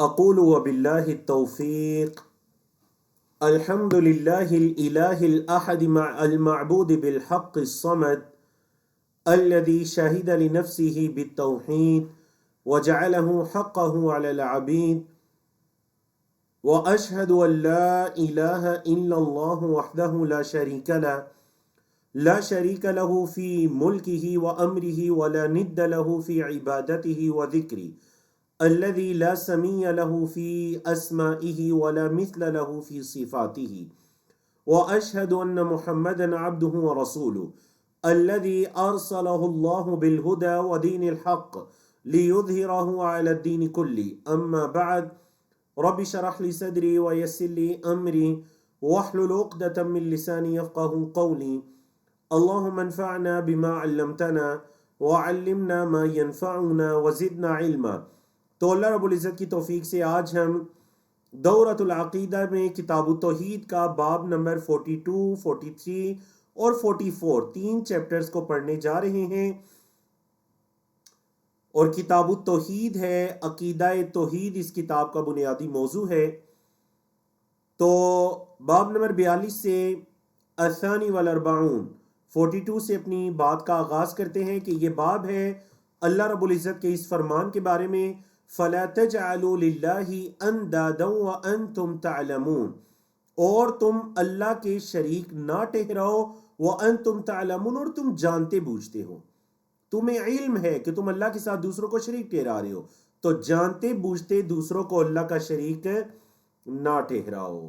اقول وباللہ التوفیق الحمد للہ الإلہ الأحد المعبود بالحق الصمد الذي شهد لنفسه بالتوحيد وجعله حقه على العبيد وأشهد أن لا إله إلا الله وحده لا شريك له في ملكه وأمره ولا ند له في عبادته وذكره الذي لا سمي له في أسمائه ولا مثل له في صفاته وأشهد أن محمدا عبده ورسوله الذي أرسله الله بالهدى ودين الحق ليظهره على الدين كله أما بعد رب اشرح لي صدري ويسر لي أمري واحلل عقدة من لساني يفقهوا قولي اللهم انفعنا بما علمتنا وعلمنا ما ينفعنا وزدنا علما۔ تو اللہ رب العزت کی توفیق سے آج ہم دورۃ العقیدہ میں کتاب التوحید کا باب نمبر 42، 43 اور 44 تین چیپٹرز کو پڑھنے جا رہے ہیں، اور کتاب التوحید ہے، عقیدہ توحید اس کتاب کا بنیادی موضوع ہے۔ تو باب نمبر 42 سے الثانی والاربعون 42 سے اپنی بات کا آغاز کرتے ہیں کہ یہ باب ہے اللہ رب العزت کے اس فرمان کے بارے میں، فَلَا تَجْعَلُوا لِلَّهِ أَنْدَادًا وَأَنْتُمْ تَعْلَمُونَ، اور تم اللہ کے شریک نہ ٹھہراؤ، وَأَنْتُمْ تَعْلَمُونَ، اور تم جانتے بوجھتے ہو، تمہیں علم ہے کہ تم اللہ کے ساتھ دوسروں کو شریک ٹھہرا رہے ہو، تو جانتے بوجھتے دوسروں کو اللہ کا شریک نہ ٹھہراؤ۔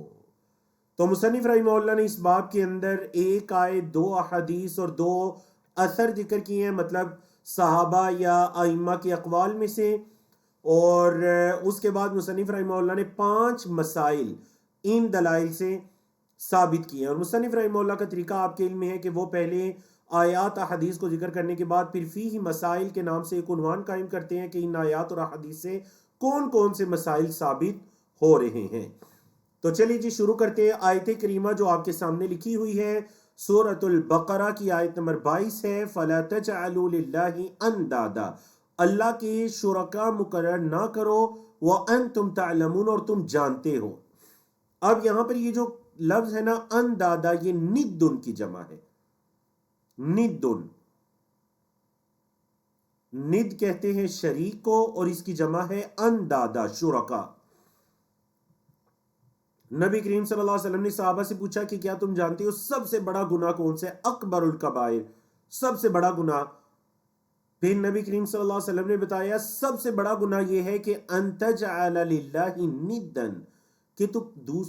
تو مصنف رحمہ اللہ نے اس باب کے اندر ایک آیت، 2 احادیث اور 2 اثر ذکر کیے ہیں، مطلب صحابہ یا ائمہ کے اقوال میں سے، اور اس کے بعد مصنف رحمہ اللہ نے 5 مسائل ان دلائل سے ثابت کیے ہیں۔ اور مصنف رحمہ اللہ کا طریقہ آپ کے علم میں ہے کہ وہ پہلے آیات احادیث کو ذکر کرنے کے بعد پھر فیہ مسائل کے نام سے ایک عنوان قائم کرتے ہیں کہ ان آیات اور احادیث سے کون کون سے مسائل ثابت ہو رہے ہیں۔ تو چلیے جی شروع کرتے ہیں۔ آیت کریمہ جو آپ کے سامنے لکھی ہوئی ہے سورۃ البقرہ کی آیت نمبر 22 ہے، فَلَا تَجْعَلُوا لِلَّهِ أَنْدَادًا، اللہ کے شرکا مقرر نہ کرو، وَأَنْتُمْ تَعْلَمُونَ، اور تم جانتے ہو۔ اب یہاں پر یہ جو لفظ ہے نا اندادا، یہ ندن کی جمع ہے۔ ندن، ند کہتے ہیں شریک کو، اور اس کی جمع ہے اندادا، شرکا۔ نبی کریم صلی اللہ علیہ وسلم نے صحابہ سے پوچھا کہ کیا تم جانتے ہو سب سے بڑا گناہ کون سے؟ اکبر الکبائر، سب سے بڑا گناہ۔ پھر نبی کریم صلی اللہ علیہ وسلم نے بتایا سب سے بڑا گناہ یہ ہے کہ ان تجعل للہ ندن، کہ تو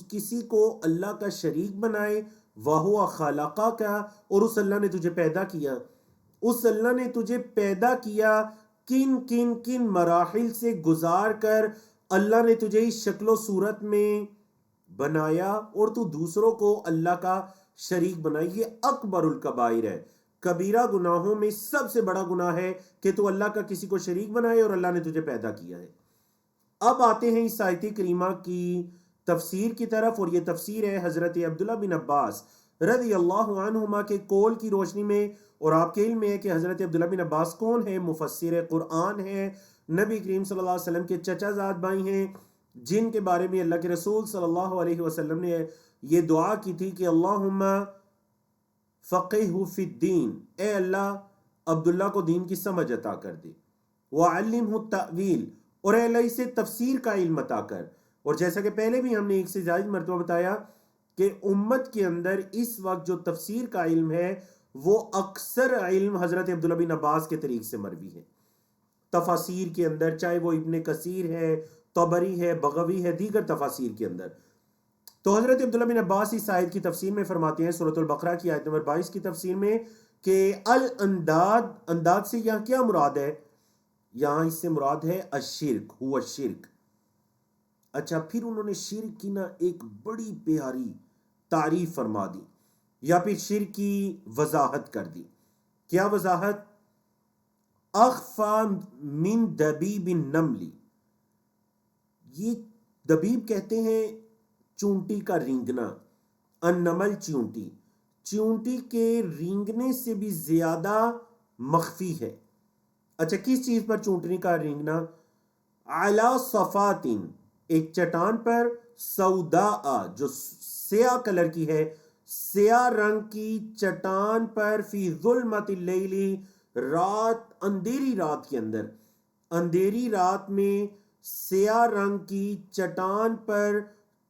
کسی کو اللہ کا شریک بنائے، وہو خلقک، اور اس اللہ نے تجھے پیدا کیا۔ اس اللہ نے تجھے پیدا کیا کن کن کن مراحل سے گزار کر اللہ نے تجھے اس شکل و صورت میں بنایا، اور تو دوسروں کو اللہ کا شریک بنائی۔ یہ اکبر الکبائر ہے، کبیرہ گناہوں میں سب سے بڑا گناہ ہے کہ تو اللہ کا کسی کو شریک بنائے اور اللہ نے تجھے پیدا کیا ہے۔ اب آتے ہیں اس آیت کریمہ کی تفسیر کی طرف، اور یہ تفسیر ہے حضرت عبداللہ بن عباس رضی اللہ عنہما کے قول کی روشنی میں۔ اور آپ کے علم میں ہے کہ حضرت عبداللہ بن عباس کون ہے؟ مفسر قرآن ہے، نبی کریم صلی اللہ علیہ وسلم کے چچا زاد بھائی ہیں، جن کے بارے میں اللہ کے رسول صلی اللہ علیہ وسلم نے یہ دعا کی تھی کہ اللہم فقہہ فی الدین، اے اللہ عبداللہ کو دین کی سمجھ عطا کر دے، وعلمہ التأویل، اور اے اللہ اسے تفسیر کا علم عطا کر۔ اور جیسا کہ پہلے بھی ہم نے ایک سے زائد مرتبہ بتایا کہ امت کے اندر اس وقت جو تفسیر کا علم ہے وہ اکثر علم حضرت عبداللہ بن عباس کے طریق سے مروی ہے۔ تفاسیر کے اندر چاہے وہ ابن کثیر ہے، طبری ہے، بغوی ہے، دیگر تفاسیر کے اندر۔ تو حضرت عبداللہ بن عباس اس آیت کی تفسیر میں فرماتے ہیں سورۃ البقرہ کی آیت نمبر 22 کی تفسیر میں کہ الانداد، انداد سے یہاں کیا مراد ہے؟ یہاں اس سے مراد ہے الشرک، ہوا الشرک۔ اچھا، پھر انہوں نے شرک کی نا ایک بڑی پیاری تعریف فرما دی، یا پھر شرک کی وضاحت کر دی۔ کیا وضاحت؟ اخفا من دبیب النمل، یہ دبیب کہتے ہیں چونٹی کا رینگنا، النمل چونٹی، چونٹی کے رینگنے سے بھی زیادہ مخفی ہے۔ اچھا، کس چیز پر چونٹی کا رینگنا؟ علی صفاتن، ایک چٹان پر سوداء جو سیاہ کلر کی ہے، سیاہ رنگ کی چٹان پر فی ظلمت اللیل رات، اندھیری رات کے اندر، اندھیری رات میں سیاہ رنگ کی چٹان پر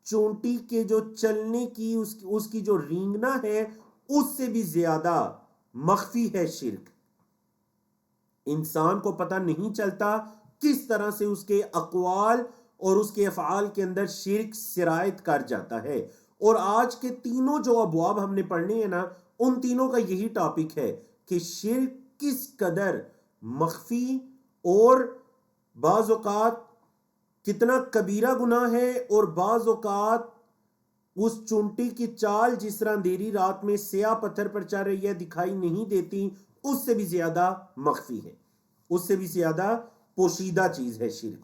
چونٹی کے جو چلنے کی اس کی جو رینگنا ہے اس سے بھی زیادہ مخفی ہے شرک. انسان کو پتہ نہیں چلتا کس طرح سے اس کے اقوال اور اس کے افعال کے اندر شرک سرایت کر جاتا ہے. اور آج کے تینوں جو ابواب ہم نے پڑھنے ہیں نا، ان تینوں کا یہی ٹاپک ہے کہ شرک کس قدر مخفی اور بعض اوقات کتنا کبیرہ گناہ ہے، اور بعض اوقات اس چونٹی کی چال جس طرح اندھیری رات میں سیاہ پتھر پر چل رہی ہے دکھائی نہیں دیتی، اس سے بھی زیادہ مخفی ہے، اس سے بھی زیادہ پوشیدہ چیز ہے شرک.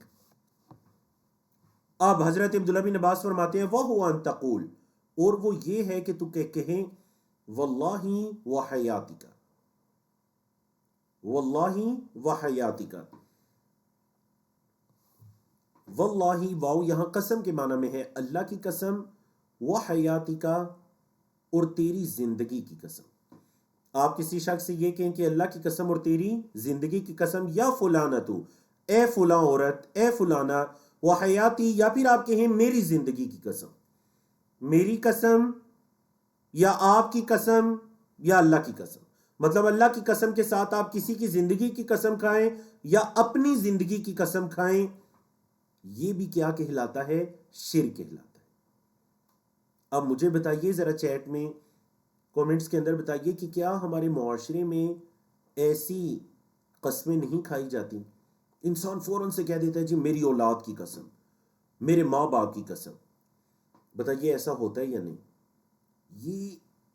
اب حضرت عبداللہ بن عباس فرماتے ہیں وَهُوَ أَن تَقُولُ، اور وہ یہ ہے کہ تو کہیں وَاللَّهِ وَحَيَاتِكَ، وَاللَّهِ وَحَيَاتِكَ. واللہ واو یہاں قسم کے معنی میں ہے، اللہ کی قسم، وحیاتِكَ اور تیری زندگی کی قسم. آپ کسی شخص سے یہ کہیں کہ اللہ کی قسم اور تیری زندگی کی قسم، یا فلانتو، اے فلاں عورت، اے فلانا، وحیاتی، یا پھر آپ کہیں میری زندگی کی قسم، میری قسم یا آپ کی قسم یا اللہ کی قسم. مطلب اللہ کی قسم کے ساتھ آپ کسی کی زندگی کی قسم کھائیں یا اپنی زندگی کی قسم کھائیں، یہ بھی کیا کہلاتا ہے؟ شرک کہلاتا ہے. اب مجھے بتائیے ذرا چیٹ میں کومنٹس کے اندر بتائیے کہ کیا ہمارے معاشرے میں ایسی قسمیں نہیں کھائی جاتی؟ انسان فوراً سے کہہ دیتا ہے جی میری اولاد کی قسم، میرے ماں باپ کی قسم. بتائیے ایسا ہوتا ہے یا نہیں؟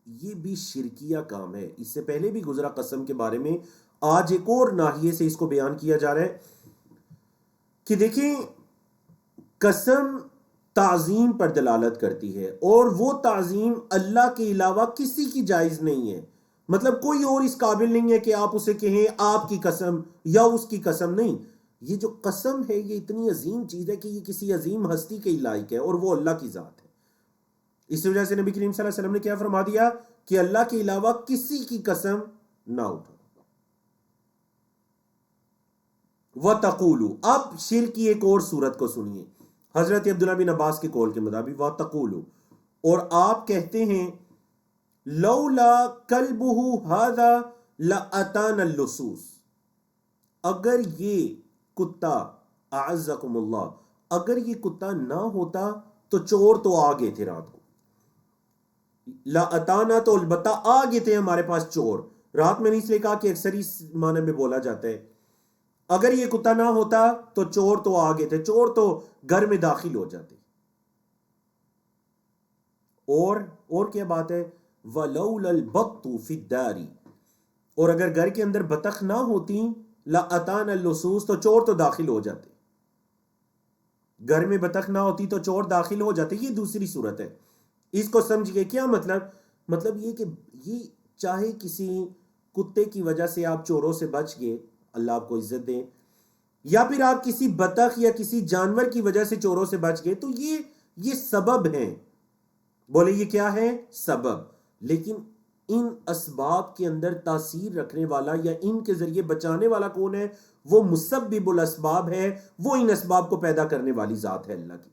یہ بھی شرکیہ کام ہے. اس سے پہلے بھی گزرا قسم کے بارے میں، آج ایک اور ناحیے سے اس کو بیان کیا جا رہا ہے کہ دیکھیں قسم تعظیم پر دلالت کرتی ہے، اور وہ تعظیم اللہ کے علاوہ کسی کی جائز نہیں ہے. مطلب کوئی اور اس قابل نہیں ہے کہ آپ اسے کہیں آپ کی قسم یا اس کی قسم. نہیں، یہ جو قسم ہے یہ اتنی عظیم چیز ہے کہ یہ کسی عظیم ہستی کے لائق ہے، اور وہ اللہ کی ذات ہے. اس وجہ سے نبی کریم صلی اللہ علیہ وسلم نے کیا فرما دیا کہ اللہ کے علاوہ کسی کی قسم نہ اٹھو. وَتَقُولُ، اب شرک کی ایک اور صورت کو سنیے حضرت عبداللہ بن عباس کے قول کے مطابق. وَتَقُولُ، اور آپ کہتے ہیں لولا کلبہ ھذا لاتانا اللصوص، اگر یہ کتا، اعزکم اللہ، اگر یہ کتا نہ ہوتا تو چور تو آ گئے تھے رات کو. لاتانا تو البتہ آ گئے تھے ہمارے پاس چور. رات میں نے اس لیے کہا کہ اکثر اس معنی میں بولا جاتا ہے اگر یہ کتا نہ ہوتا تو چور تو آ گئے تھے، چور تو گھر میں داخل ہو جاتے. اور کیا بات ہے؟ وَلَوْلَا الْبَطُّ فِي الدَّارِ، اور اگر گھر کے اندر بطخ نہ ہوتی لَأَتَانَ اللُّصُوص، تو چور تو داخل ہو جاتے. گھر میں بطخ نہ ہوتی تو چور داخل ہو جاتے. یہ دوسری صورت ہے، اس کو سمجھئے. کیا مطلب یہ کہ یہ چاہے کسی کتے کی وجہ سے آپ چوروں سے بچ گئے، اللہ آپ کو عزت دے، یا پھر آپ کسی بطخ یا کسی جانور کی وجہ سے چوروں سے بچ گئے، تو یہ سبب ہیں. بولے یہ کیا ہے؟ سبب. لیکن ان اسباب کے اندر تاثیر رکھنے والا یا ان کے ذریعے بچانے والا کون ہے؟ وہ مسبب الاسباب ہے، وہ ان اسباب کو پیدا کرنے والی ذات ہے اللہ کی.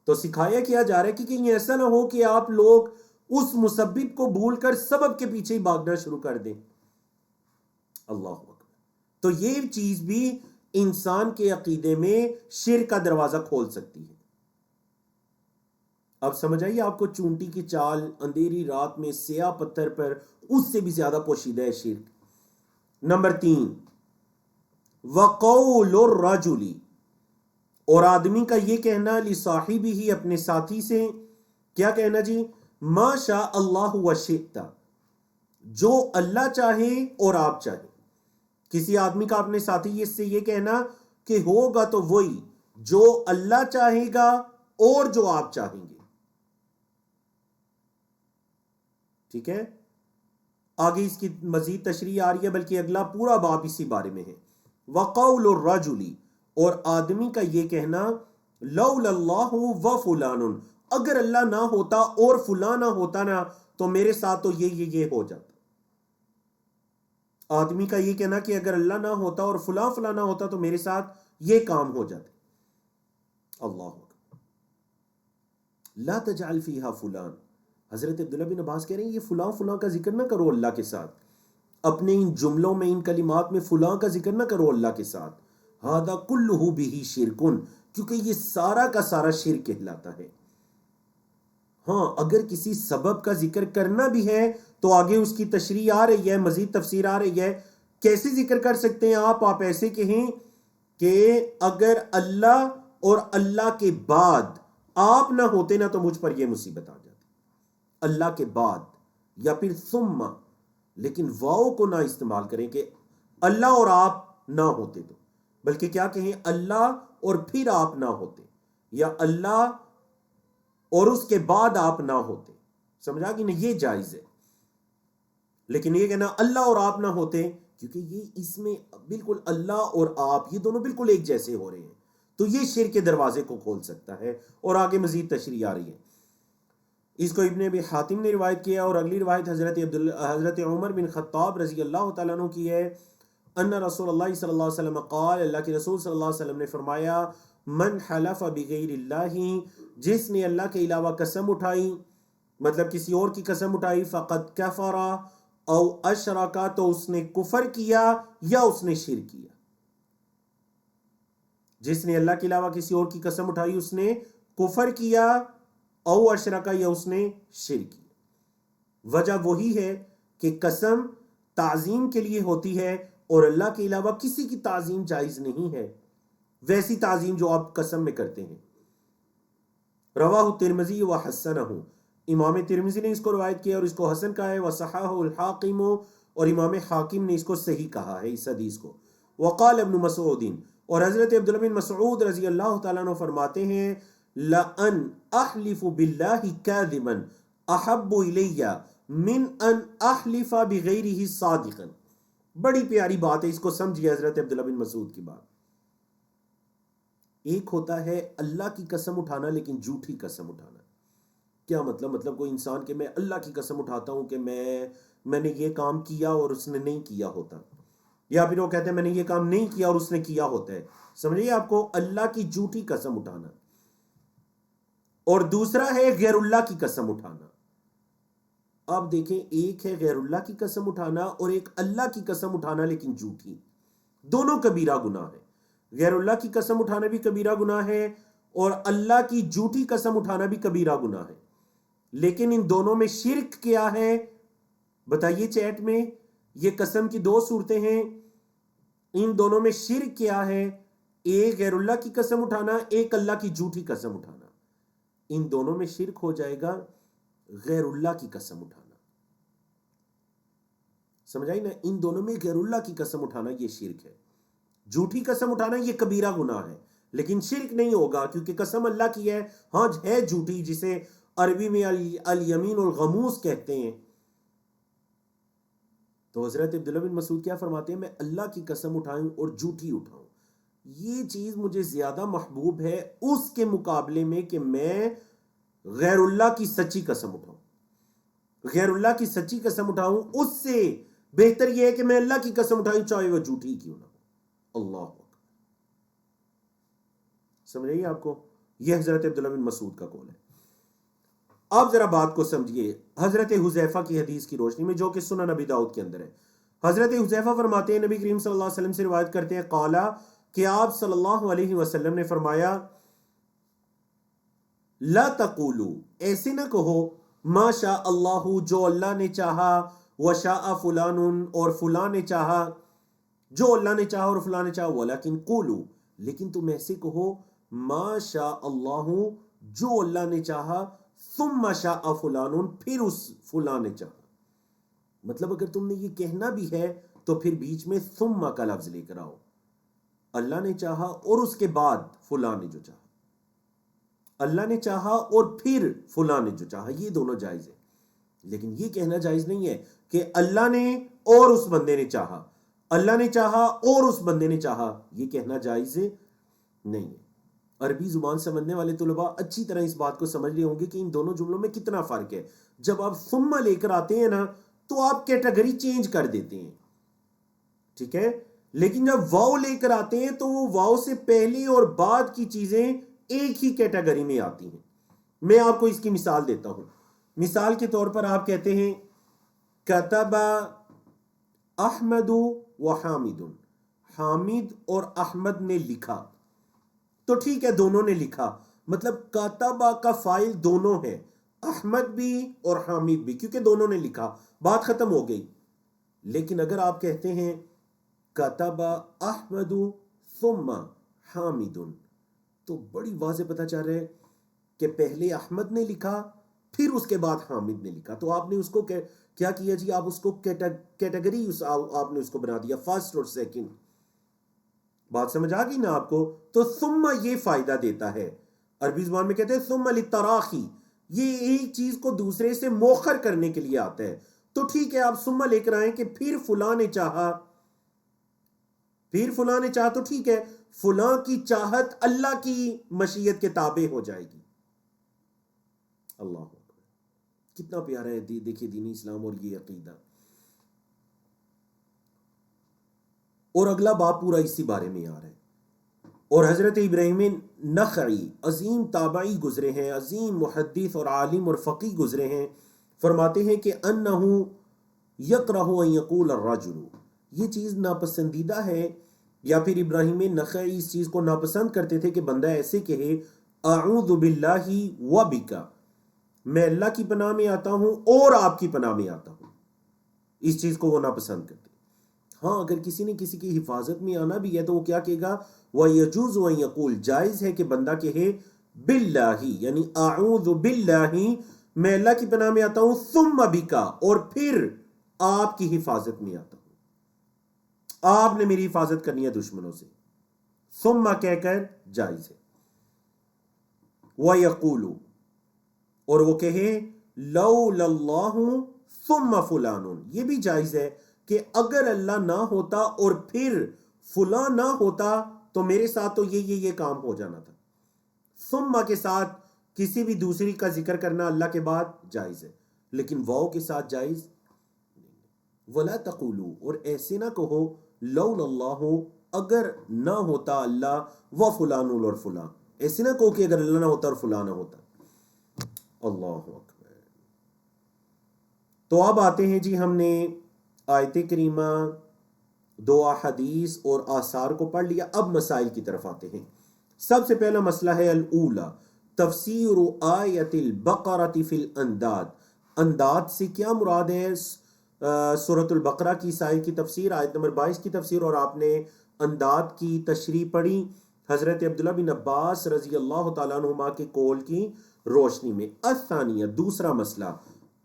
تو سکھایا کیا جا رہا ہے کہ کہیں ایسا نہ ہو کہ آپ لوگ اس مسبب کو بھول کر سبب کے پیچھے ہی بھاگنا شروع کر دیں. اللہ اکبر. تو یہ چیز بھی انسان کے عقیدے میں شرک کا دروازہ کھول سکتی ہے. اب سمجھ آئیے آپ کو، چونٹی کی چال اندھیری رات میں سیاہ پتھر پر، اس سے بھی زیادہ پوشیدہ ہے شرک. نمبر 3، وقول الرجل، اور آدمی کا یہ کہنا لصاحبہ ہی، اپنے ساتھی سے، کیا کہنا جی؟ ما شاء اللہ وشئت، جو اللہ چاہے اور آپ چاہیں. کسی آدمی کا اپنے ساتھی سے یہ کہنا کہ ہوگا تو وہی جو اللہ چاہے گا اور جو آپ چاہیں گے. ٹھیک ہے، آگے اس کی مزید تشریح آ رہی ہے، بلکہ اگلا پورا باب اسی بارے میں ہے. وقول الرجل، اور آدمی کا یہ کہنا لولا اللہ و فلان، اگر اللہ نہ ہوتا اور فلاں نہ ہوتا نا تو میرے ساتھ تو یہ ہو جاتا. آدمی کا یہ کہنا کہ اگر اللہ نہ ہوتا اور فلاں فلاں نہ ہوتا تو میرے ساتھ یہ کام ہو جاتے. اللہ اکبر. لا تجعل فیہا فلان. حضرت عبداللہ بن عباس کہہ رہے ہیں یہ فلاں فلاں کا ذکر نہ کرو اللہ کے ساتھ، اپنے ان جملوں میں ان کلمات میں فلاں کا ذکر نہ کرو اللہ کے ساتھ. ھذا کلہ بہ شرکن، کیونکہ یہ سارا کا سارا شرک کہلاتا ہے. ہاں اگر کسی سبب کا ذکر کرنا بھی ہے تو آگے اس کی تشریح آ رہی ہے، مزید تفسیر آ رہی ہے. کیسے ذکر کر سکتے ہیں آپ ایسے کہیں کہ اگر اللہ اور اللہ کے بعد آپ نہ ہوتے نا تو مجھ پر یہ مصیبت آ جاتی. اللہ کے بعد یا پھر ثم، لیکن واؤ کو نہ استعمال کریں کہ اللہ اور آپ نہ ہوتے تو، بلکہ کیا کہیں اللہ اور پھر آپ نہ ہوتے، یا اللہ اور اس کے بعد آپ نہ ہوتے. سمجھا کہ نہیں؟ یہ جائز ہے. لیکن یہ کہنا اللہ اور آپ نہ ہوتے، کیونکہ یہ اس میں بالکل اللہ اور آپ یہ دونوں بالکل ایک جیسے ہو رہے ہیں، تو یہ شرک کے دروازے کو کھول سکتا ہے. اور آگے مزید تشریح آ رہی ہے. اس کو ابن ابی حاتم نے روایت کیا، اور اگلی روایت حضرت عمر بن خطاب رضی اللہ تعالیٰ عنہ کی ہے. ان رسول اللہ صلی اللہ علیہ وسلم قال، اللہ کے رسول صلی اللہ علیہ وسلم نے فرمایا، من حلف بغیر اللہ، جس نے اللہ کے علاوہ قسم اٹھائی، مطلب کسی اور کی قسم اٹھائی، فقد کفر او اشرک، تو اس نے کفر کیا یا اس نے شرک کیا. جس نے اللہ کے علاوہ کسی اور کی قسم اٹھائی اس نے کفر کیا، او اشرکا، یا اس نے شرک کیا. وجہ وہی ہے کہ قسم تعظیم کے لیے ہوتی ہے اور اللہ کے علاوہ کسی کی تعظیم جائز نہیں ہے، ویسی تعظیم جو آپ قسم میں کرتے ہیں. رواہ ترمذی و حسنہ، امام ترمذی نے اس کو روایت کیا اور اس کو حسن کہا ہے. وصححہ الحاکم، اور امام حاکم نے اس کو صحیح کہا ہے اس حدیث کو. وقال ابن مسعود، اور حضرت عبداللہ بن مسعود رضی اللہ تعالیٰ عنہ فرماتے ہیں، لَأَنْ أَحْلِفُ بِاللَّهِ كَاذِبًا أَحَبُّ إِلَيَّ مِنْ أَنْ أَحْلِفَ بِغَيْرِهِ صَادِقًا. بڑی پیاری بات ہے، اس کو سمجھیے حضرت عبداللہ بن مسعود کی بات. ایک ہوتا ہے اللہ کی قسم اٹھانا لیکن جھوٹی قسم اٹھانا. کیا مطلب کوئی انسان کہ میں اللہ کی قسم اٹھاتا ہوں کہ میں نے یہ کام کیا اور اس نے نہیں کیا ہوتا، یا پھر وہ کہتے ہیں میں نے یہ کام نہیں کیا اور اس نے کیا ہوتا ہے. سمجھئے آپ کو اللہ کی جھوٹی قسم اٹھانا. اور دوسرا ہے غیر اللہ کی قسم اٹھانا. آپ دیکھیں، ایک ہے غیر اللہ کی قسم اٹھانا اور ایک اللہ کی قسم اٹھانا لیکن جھوٹی. دونوں کبیرہ گناہ ہے. غیر اللہ کی قسم اٹھانا بھی کبیرہ گناہ ہے اور اللہ کی جھوٹی قسم اٹھانا بھی کبیرہ گناہ ہے. لیکن ان دونوں میں شرک کیا ہے بتائیے چیٹ میں. یہ قسم کی دو صورتیں ہیں، ان دونوں میں شرک کیا ہے؟ ایک غیر اللہ کی قسم اٹھانا، ایک اللہ کی جھوٹی قسم اٹھانا. ان دونوں میں شرک ہو جائے گا غیر اللہ کی قسم اٹھانا. سمجھائی نا؟ ان دونوں میں غیر اللہ کی قسم اٹھانا یہ شرک ہے. جھوٹی قسم اٹھانا یہ کبیرہ گناہ ہے لیکن شرک نہیں ہوگا کیونکہ قسم اللہ کی ہے. ہاں ہے جھوٹی، جسے عربی میں الیمین الغموس کہتے ہیں. تو حضرت عبداللہ بن مسعود کیا فرماتے ہیں؟ میں اللہ کی قسم اٹھاؤں اور جھوٹی اٹھاؤں، یہ چیز مجھے زیادہ محبوب ہے اس کے مقابلے میں کہ میں غیر اللہ کی سچی قسم اٹھاؤں. غیر اللہ کی سچی قسم اٹھاؤں اس سے بہتر یہ ہے کہ میں اللہ کی قسم اٹھاؤں چاہے وہ جھوٹی کیوں نہ ہو. اللہ اکبر. سمجھ رہی ہے آپ کو؟ یہ حضرت عبداللہ بن مسعود کا قول ہے. آپ ذرا بات کو سمجھیے حضرت حذیفہ کی حدیث کی روشنی میں جو کہ سنن نبی داؤد کے اندر ہے. حضرت حذیفہ فرماتے ہیں نبی کریم صلی اللہ علیہ وسلم سے روایت کرتے ہیں، قالا، کہ آپ صلی اللہ علیہ وسلم نے فرمایا، لا تقولوا، ایسے نہ کہو، ما شاء اللہ، جو اللہ نے چاہا، وشاء فلان، اور فلاں نے چاہا، جو اللہ نے چاہا اور فلاں نے چاہا، ولیکن قولوا، لیکن تم ایسے کہو، ما شاء اللہ، جو اللہ نے چاہا، ثم شاء فلان، پھر اس فلاں نے چاہا. مطلب اگر تم نے یہ کہنا بھی ہے تو پھر بیچ میں ثم کا لفظ لے کر آؤ. اللہ نے چاہا اور اس کے بعد فلاں نے جو چاہا، اللہ نے چاہا اور پھر فلاں نے جو چاہا، یہ دونوں جائز ہے. لیکن یہ کہنا جائز نہیں ہے کہ اللہ نے اور اس بندے نے چاہا، اللہ نے چاہا اور اس بندے نے چاہا، یہ کہنا جائز نہیں ہے. عربی زبان سمجھنے والے طلباء اچھی طرح اس بات کو سمجھ رہے ہوں گے کہ ان دونوں جملوں میں کتنا فرق ہے. جب آپ ثم لے کر آتے ہیں نا تو آپ کیٹیگری چینج کر دیتے ہیں, ٹھیک ہے, لیکن جب واو لے کر آتے ہیں تو وہ واو سے پہلے اور بعد کی چیزیں ایک ہی کیٹیگری میں آتی ہیں. میں آپ کو اس کی مثال دیتا ہوں. مثال کے طور پر آپ کہتے ہیں کتب احمد و حامد, حامد اور احمد نے لکھا, تو ٹھیک ہے دونوں نے لکھا, مطلب کاتبہ کا فائل دونوں ہے, احمد بھی اور حامد بھی, کیونکہ دونوں نے لکھا, بات ختم ہو گئی. لیکن اگر آپ کہتے ہیں کاتبہ احمد ثم حامد, تو بڑی واضح پتہ چل رہا ہے کہ پہلے احمد نے لکھا پھر اس کے بعد حامد نے لکھا. تو آپ نے اس کو کیا کیا جی, آپ اس کو کیٹیگری آپ نے اس کو بنا دیا, فرسٹ اور سیکنڈ. بات سمجھ آ گئی نا آپ کو؟ تو ثم یہ فائدہ دیتا ہے, عربی زبان میں کہتے ہیں ثم للتراخی, یہ ایک چیز کو دوسرے سے موخر کرنے کے لیے آتا ہے. تو ٹھیک ہے آپ ثم لے کر آئیں کہ پھر فلاں نے چاہا, پھر فلاں نے چاہا, تو ٹھیک ہے فلاں کی چاہت اللہ کی مشیت کے تابع ہو جائے گی. اللہ اکبر, کتنا پیارا ہے دیکھیے دین اسلام اور یہ عقیدہ. اور اگلا باب پورا اسی بارے میں آ رہا ہے. اور حضرت ابراہیم نخعی عظیم تابعی گزرے ہیں, عظیم محدث اور عالم اور فقیہ گزرے ہیں, فرماتے ہیں کہ انہو یکرہ ان یقول الرجل, یہ چیز ناپسندیدہ ہے, یا پھر ابراہیم نخعی اس چیز کو ناپسند کرتے تھے کہ بندہ ایسے کہے اعوذ باللہ و بکا, میں اللہ کی پناہ میں آتا ہوں اور آپ کی پناہ میں آتا ہوں. اس چیز کو وہ ناپسند کرتے. ہاں اگر کسی نے کسی کی حفاظت میں آنا بھی ہے تو وہ کیا کہے گا, وَيَجُوزُ أَن يَقُولُ, جائز ہے کہ بندہ کہے باللہ, یعنی اعوذ باللہ, میں اللہ کی پناہ میں آتا ہوں, ثم بکا, اور پھر آپ کی حفاظت میں آتا ہوں, آپ نے میری حفاظت کرنی ہے دشمنوں سے, ثم کہہ کر جائز ہے. وَيَقُولُ, اور وہ کہے لَوْلَا اللَّهُ ثُمَّ فُلَانٌ, یہ بھی جائز ہے کہ اگر اللہ نہ ہوتا اور پھر فلاں نہ ہوتا تو میرے ساتھ تو یہ کام ہو جانا تھا. ثم کے ساتھ کسی بھی دوسری کا ذکر کرنا اللہ کے بعد جائز ہے, لیکن واو کے ساتھ جائز. ولا تقولوا, اور ایسے نہ کہو لولا اللہ, اگر نہ ہوتا اللہ, و فلان اور فلاں, ایسے نہ کہو کہ اگر اللہ نہ ہوتا اور فلاں نہ ہوتا. اللہ اکبر. تو اب آتے ہیں جی, ہم نے آیت کریمہ, دو احادیث اور آثار کو پڑھ لیا, اب مسائل کی طرف آتے ہیں. سب سے پہلا مسئلہ ہے الاولا تفسیر آیت البقرہ فی الانداد. انداد سے کیا مراد ہے؟ سورۃ البقرہ کی آیت کی تفسیر, آیت نمبر 22 کی تفسیر, اور آپ نے انداد کی تشریح پڑھی حضرت عبداللہ بن عباس رضی اللہ تعالیٰ عنہما کے قول کی روشنی میں. الثانیہ, دوسرا مسئلہ,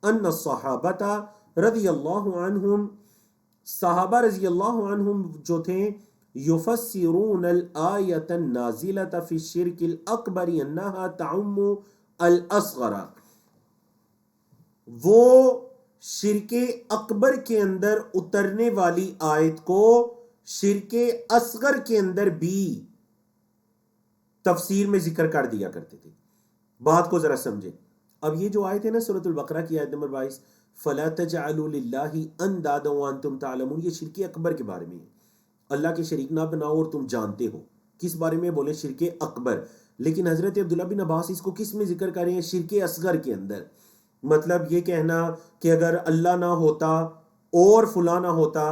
ان الصحابہ رضی اللہ عنہم, صحابہ رضی اللہ عنہم جو تھے, یفسرون الآیت النازلۃ فی الشرک الاکبر انہا تعم الاصغر, وہ شرک اکبر کے اندر اترنے والی آیت کو شرک اصغر کے اندر بھی تفسیر میں ذکر کر دیا کرتے تھے. بات کو ذرا سمجھیں. اب یہ جو آیت ہے نا سورۃ البقرہ کی آیت نمبر 22, فَلَا تَجْعَلُوا لِلَّهِ أَنْدَادًا وَأَنْتُمْ تَعْلَمُونَ, یہ شرک اکبر کے بارے میں ہے. اللہ کے شریک نہ بناؤ اور تم جانتے ہو. کس بارے میں بولے؟ شرک اکبر. لیکن حضرت عبداللہ بن عباس اس کو کس میں ذکر کر رہے ہیں؟ شرک اصغر کے اندر. مطلب یہ کہنا کہ اگر اللہ نہ ہوتا اور فلاں نہ ہوتا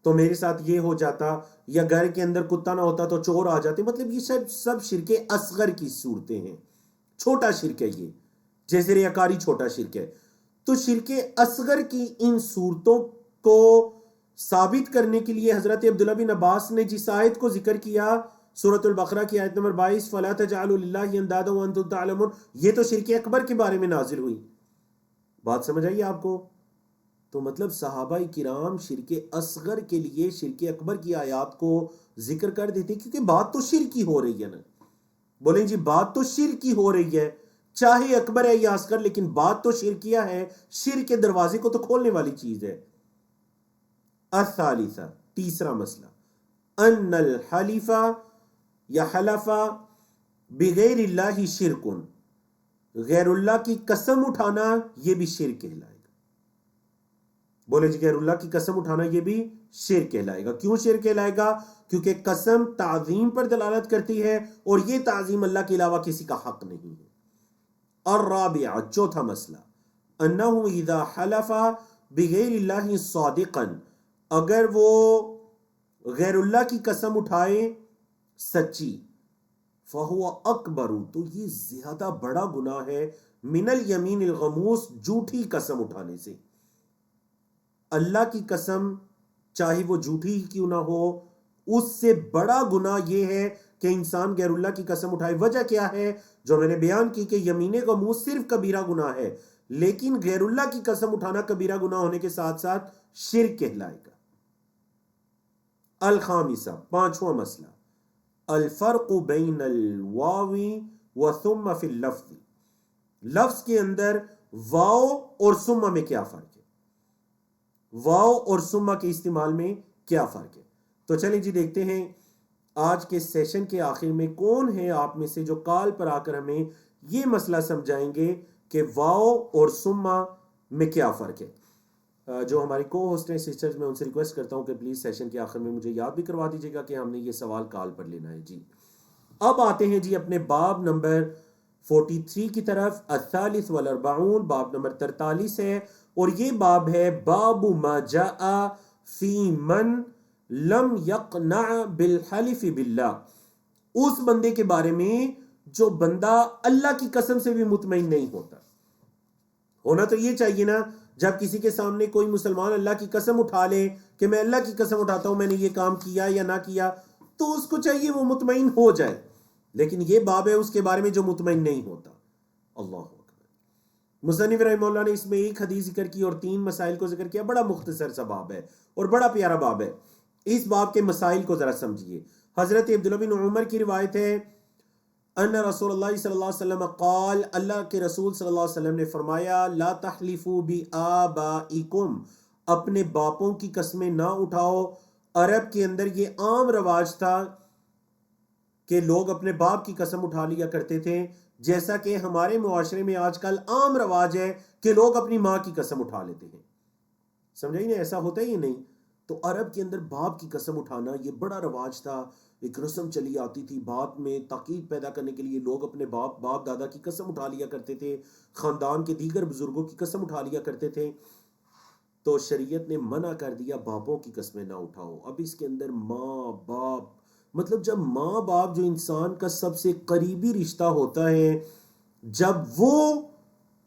تو میرے ساتھ یہ ہو جاتا, یا گھر کے اندر کتا نہ ہوتا تو چور آ جاتے. مطلب یہ سب شرک اصغر کی صورتیں ہیں, چھوٹا شرک ہے یہ, جیسے ریاکاری چھوٹا شرک ہے. تو شرک اصغر کی ان صورتوں کو ثابت کرنے کے لیے حضرت عبداللہ بن عباس نے جس آیت کو ذکر کیا سورۃ البقرہ کی آیت نمبر 22, فَلَا تَجْعَلُوا لِلَّهِ أَنْدَادًا وَأَنْتُمْ تَعْلَمُونَ, یہ تو شرک اکبر کے بارے میں نازل ہوئی. بات سمجھ آئی آپ کو؟ تو مطلب صحابہ کرام شرک اصغر کے لیے شرک اکبر کی آیات کو ذکر کر دیتے, کیونکہ بات تو شرک کی ہو رہی ہے نا. بولیں جی, بات تو شرک کی ہو رہی ہے, چاہے اکبر ہے یا اصغر, لیکن بات تو شرکیہ ہے, شرک کے دروازے کو تو کھولنے والی چیز ہے. الثالثہ, تیسرا مسئلہ, ان الحلیفہ یا حلفہ بغیر اللہ شرکن، غیر اللہ کی قسم اٹھانا یہ بھی شرک کہلائے گا. بولے جی غیر اللہ کی قسم اٹھانا یہ بھی شرک کہلائے گا. کیوں شرک کہلائے گا؟ کیونکہ قسم تعظیم پر دلالت کرتی ہے اور یہ تعظیم اللہ کے علاوہ کسی کا حق نہیں ہے. الرابعہ، چوتھا مسئلہ، انہ اذا حلف بغیر اللہ صادقا، اگر وہ غیر اللہ کی قسم اٹھائے سچی، فہو اکبر، تو یہ زیادہ بڑا گناہ ہے، من الیمین الغموس، جھوٹی قسم اٹھانے سے. اللہ کی قسم چاہے وہ جھوٹی ہی کیوں نہ ہو، اس سے بڑا گناہ یہ ہے کہ انسان غیر اللہ کی قسم اٹھائے. وجہ کیا ہے؟ جو میں نے بیان کی کہ یمین غموس صرف کبیرہ گناہ ہے، لیکن غیر اللہ کی قسم اٹھانا کبیرہ گناہ ہونے کے ساتھ ساتھ شرک کہلائے گا. الخامسہ، پانچواں مسئلہ، الفرق بین الواو و ثم فی اللفظ، لفظ کے اندر واو اور ثم میں کیا فرق ہے، واو اور ثم کے استعمال میں کیا فرق ہے. تو چلیں جی دیکھتے ہیں آج کے سیشن کے آخر میں کون ہے آپ میں سے جو کال پر آ کر ہمیں یہ مسئلہ سمجھائیں گے کہ واو اور ثم میں کیا فرق ہے. جو ہماری کو ہوسٹ ہیں سسٹرز، میں ان سے ریکویسٹ کرتا ہوں کہ پلیز سیشن کے آخر میں مجھے یاد بھی کروا دیجیے گا کہ ہم نے یہ سوال کال پر لینا ہے. جی اب آتے ہیں جی اپنے باب نمبر 43 کی طرف، الثالث والاربعون، باب نمبر 43 ہے، اور یہ باب ہے باب ما جاء فی من لم یقنع بالحلف باللہ، اس بندے کے بارے میں جو بندہ اللہ کی قسم سے بھی مطمئن نہیں ہوتا. ہونا تو یہ چاہیے نا، جب کسی کے سامنے کوئی مسلمان اللہ کی قسم اٹھا لے کہ میں اللہ کی قسم اٹھاتا ہوں میں نے یہ کام کیا یا نہ کیا، تو اس کو چاہیے وہ مطمئن ہو جائے. لیکن یہ باب ہے اس کے بارے میں جو مطمئن نہیں ہوتا. اللہ اکبر. مصنف رحمہ اللہ نے اس میں ایک حدیث ذکر کی اور 3 مسائل کو ذکر کیا. بڑا مختصر سا باب ہے اور بڑا پیارا باب ہے. اس باب کے مسائل کو ذرا سمجھیے. حضرت عبداللہ بن عمر کی روایت ہے، ان رسول اللہ صلی اللہ علیہ وسلم قال، اللہ کے رسول صلی اللہ علیہ وسلم نے فرمایا، لا تحلفوا بآبائکم، اپنے باپوں کی قسمیں نہ اٹھاؤ. عرب کے اندر یہ عام رواج تھا کہ لوگ اپنے باپ کی قسم اٹھا لیا کرتے تھے، جیسا کہ ہمارے معاشرے میں آج کل عام رواج ہے کہ لوگ اپنی ماں کی قسم اٹھا لیتے ہیں. سمجھائی نہیں؟ ایسا ہوتا ہی نہیں. تو عرب کے اندر باپ کی قسم اٹھانا یہ بڑا رواج تھا، ایک رسم چلی آتی تھی. بات میں تاکید پیدا کرنے کے لیے لوگ اپنے باپ دادا کی قسم اٹھا لیا کرتے تھے، خاندان کے دیگر بزرگوں کی قسم اٹھا لیا کرتے تھے. تو شریعت نے منع کر دیا باپوں کی قسمیں نہ اٹھاؤ. اب اس کے اندر ماں باپ، مطلب جب ماں باپ جو انسان کا سب سے قریبی رشتہ ہوتا ہے، جب وہ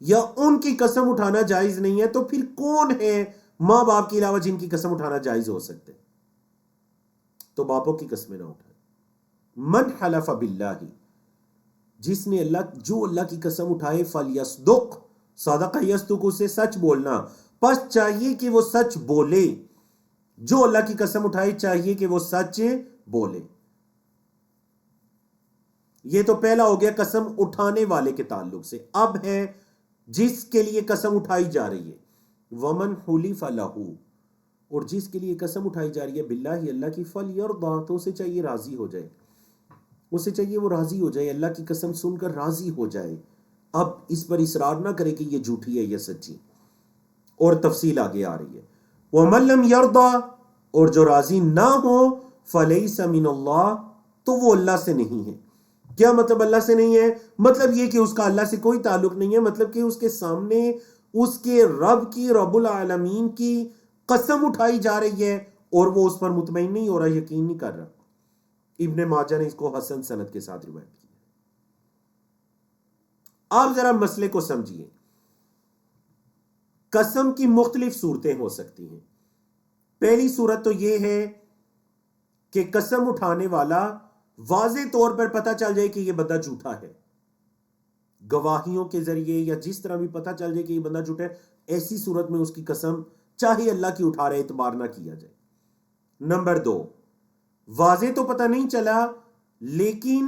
یا ان کی قسم اٹھانا جائز نہیں ہے، تو پھر کون ہے ماں باپ کے علاوہ جن کی قسم اٹھانا جائز ہو سکتے؟ تو باپوں کی قسمیں نہ اٹھائے. من حلف باللہ، جس نے جو اللہ کی قسم اٹھائے، فلیصدق، صدق یصدق، اسے سچ بولنا. پس چاہیے کہ وہ سچ بولے. جو اللہ کی قسم اٹھائے چاہیے کہ وہ سچ بولے. یہ تو پہلا ہو گیا قسم اٹھانے والے کے تعلق سے. اب ہے جس کے لیے قسم اٹھائی جا رہی ہے، ومن حلف لہ، اور جس کے لیے قسم اٹھائی جا رہی ہے باللہ، اللہ کی، فلیرضى، تو اسے چاہیے راضی ہو جائے، اسے چاہیے وہ راضی ہو جائے، اللہ کی قسم سن کر راضی ہو جائے. اب اس پر اصرار نہ کرے کہ یہ جھوٹی ہے یا سچی. اور تفصیل آگے آ رہی ہے. وَمَن لَّمْ يَرْضَى، اور جو راضی نہ ہو، فَلَيْسَ مِنَ اللَّهِ، تو وہ اللہ سے نہیں ہے. کیا مطلب اللہ سے نہیں ہے؟ مطلب یہ کہ اس کا اللہ سے کوئی تعلق نہیں ہے، مطلب کہ اس کے سامنے اس کے رب کی، رب العالمین کی قسم اٹھائی جا رہی ہے اور وہ اس پر مطمئن نہیں ہو رہا، یقین نہیں کر رہا. ابن ماجہ نے اس کو حسن سند کے ساتھ روایت کی. آپ ذرا مسئلے کو سمجھیے. قسم کی مختلف صورتیں ہو سکتی ہیں. پہلی صورت تو یہ ہے کہ قسم اٹھانے والا واضح طور پر پتہ چل جائے کہ یہ بندہ جھوٹا ہے، گواہیوں کے ذریعے یا جس طرح بھی پتہ چل جائے کہ یہ بندہ جھوٹا ہے. ایسی صورت میں اس کی قسم چاہے اللہ کی اٹھا رہے اعتبار نہ کیا جائے. نمبر 2، واضح تو پتہ نہیں چلا لیکن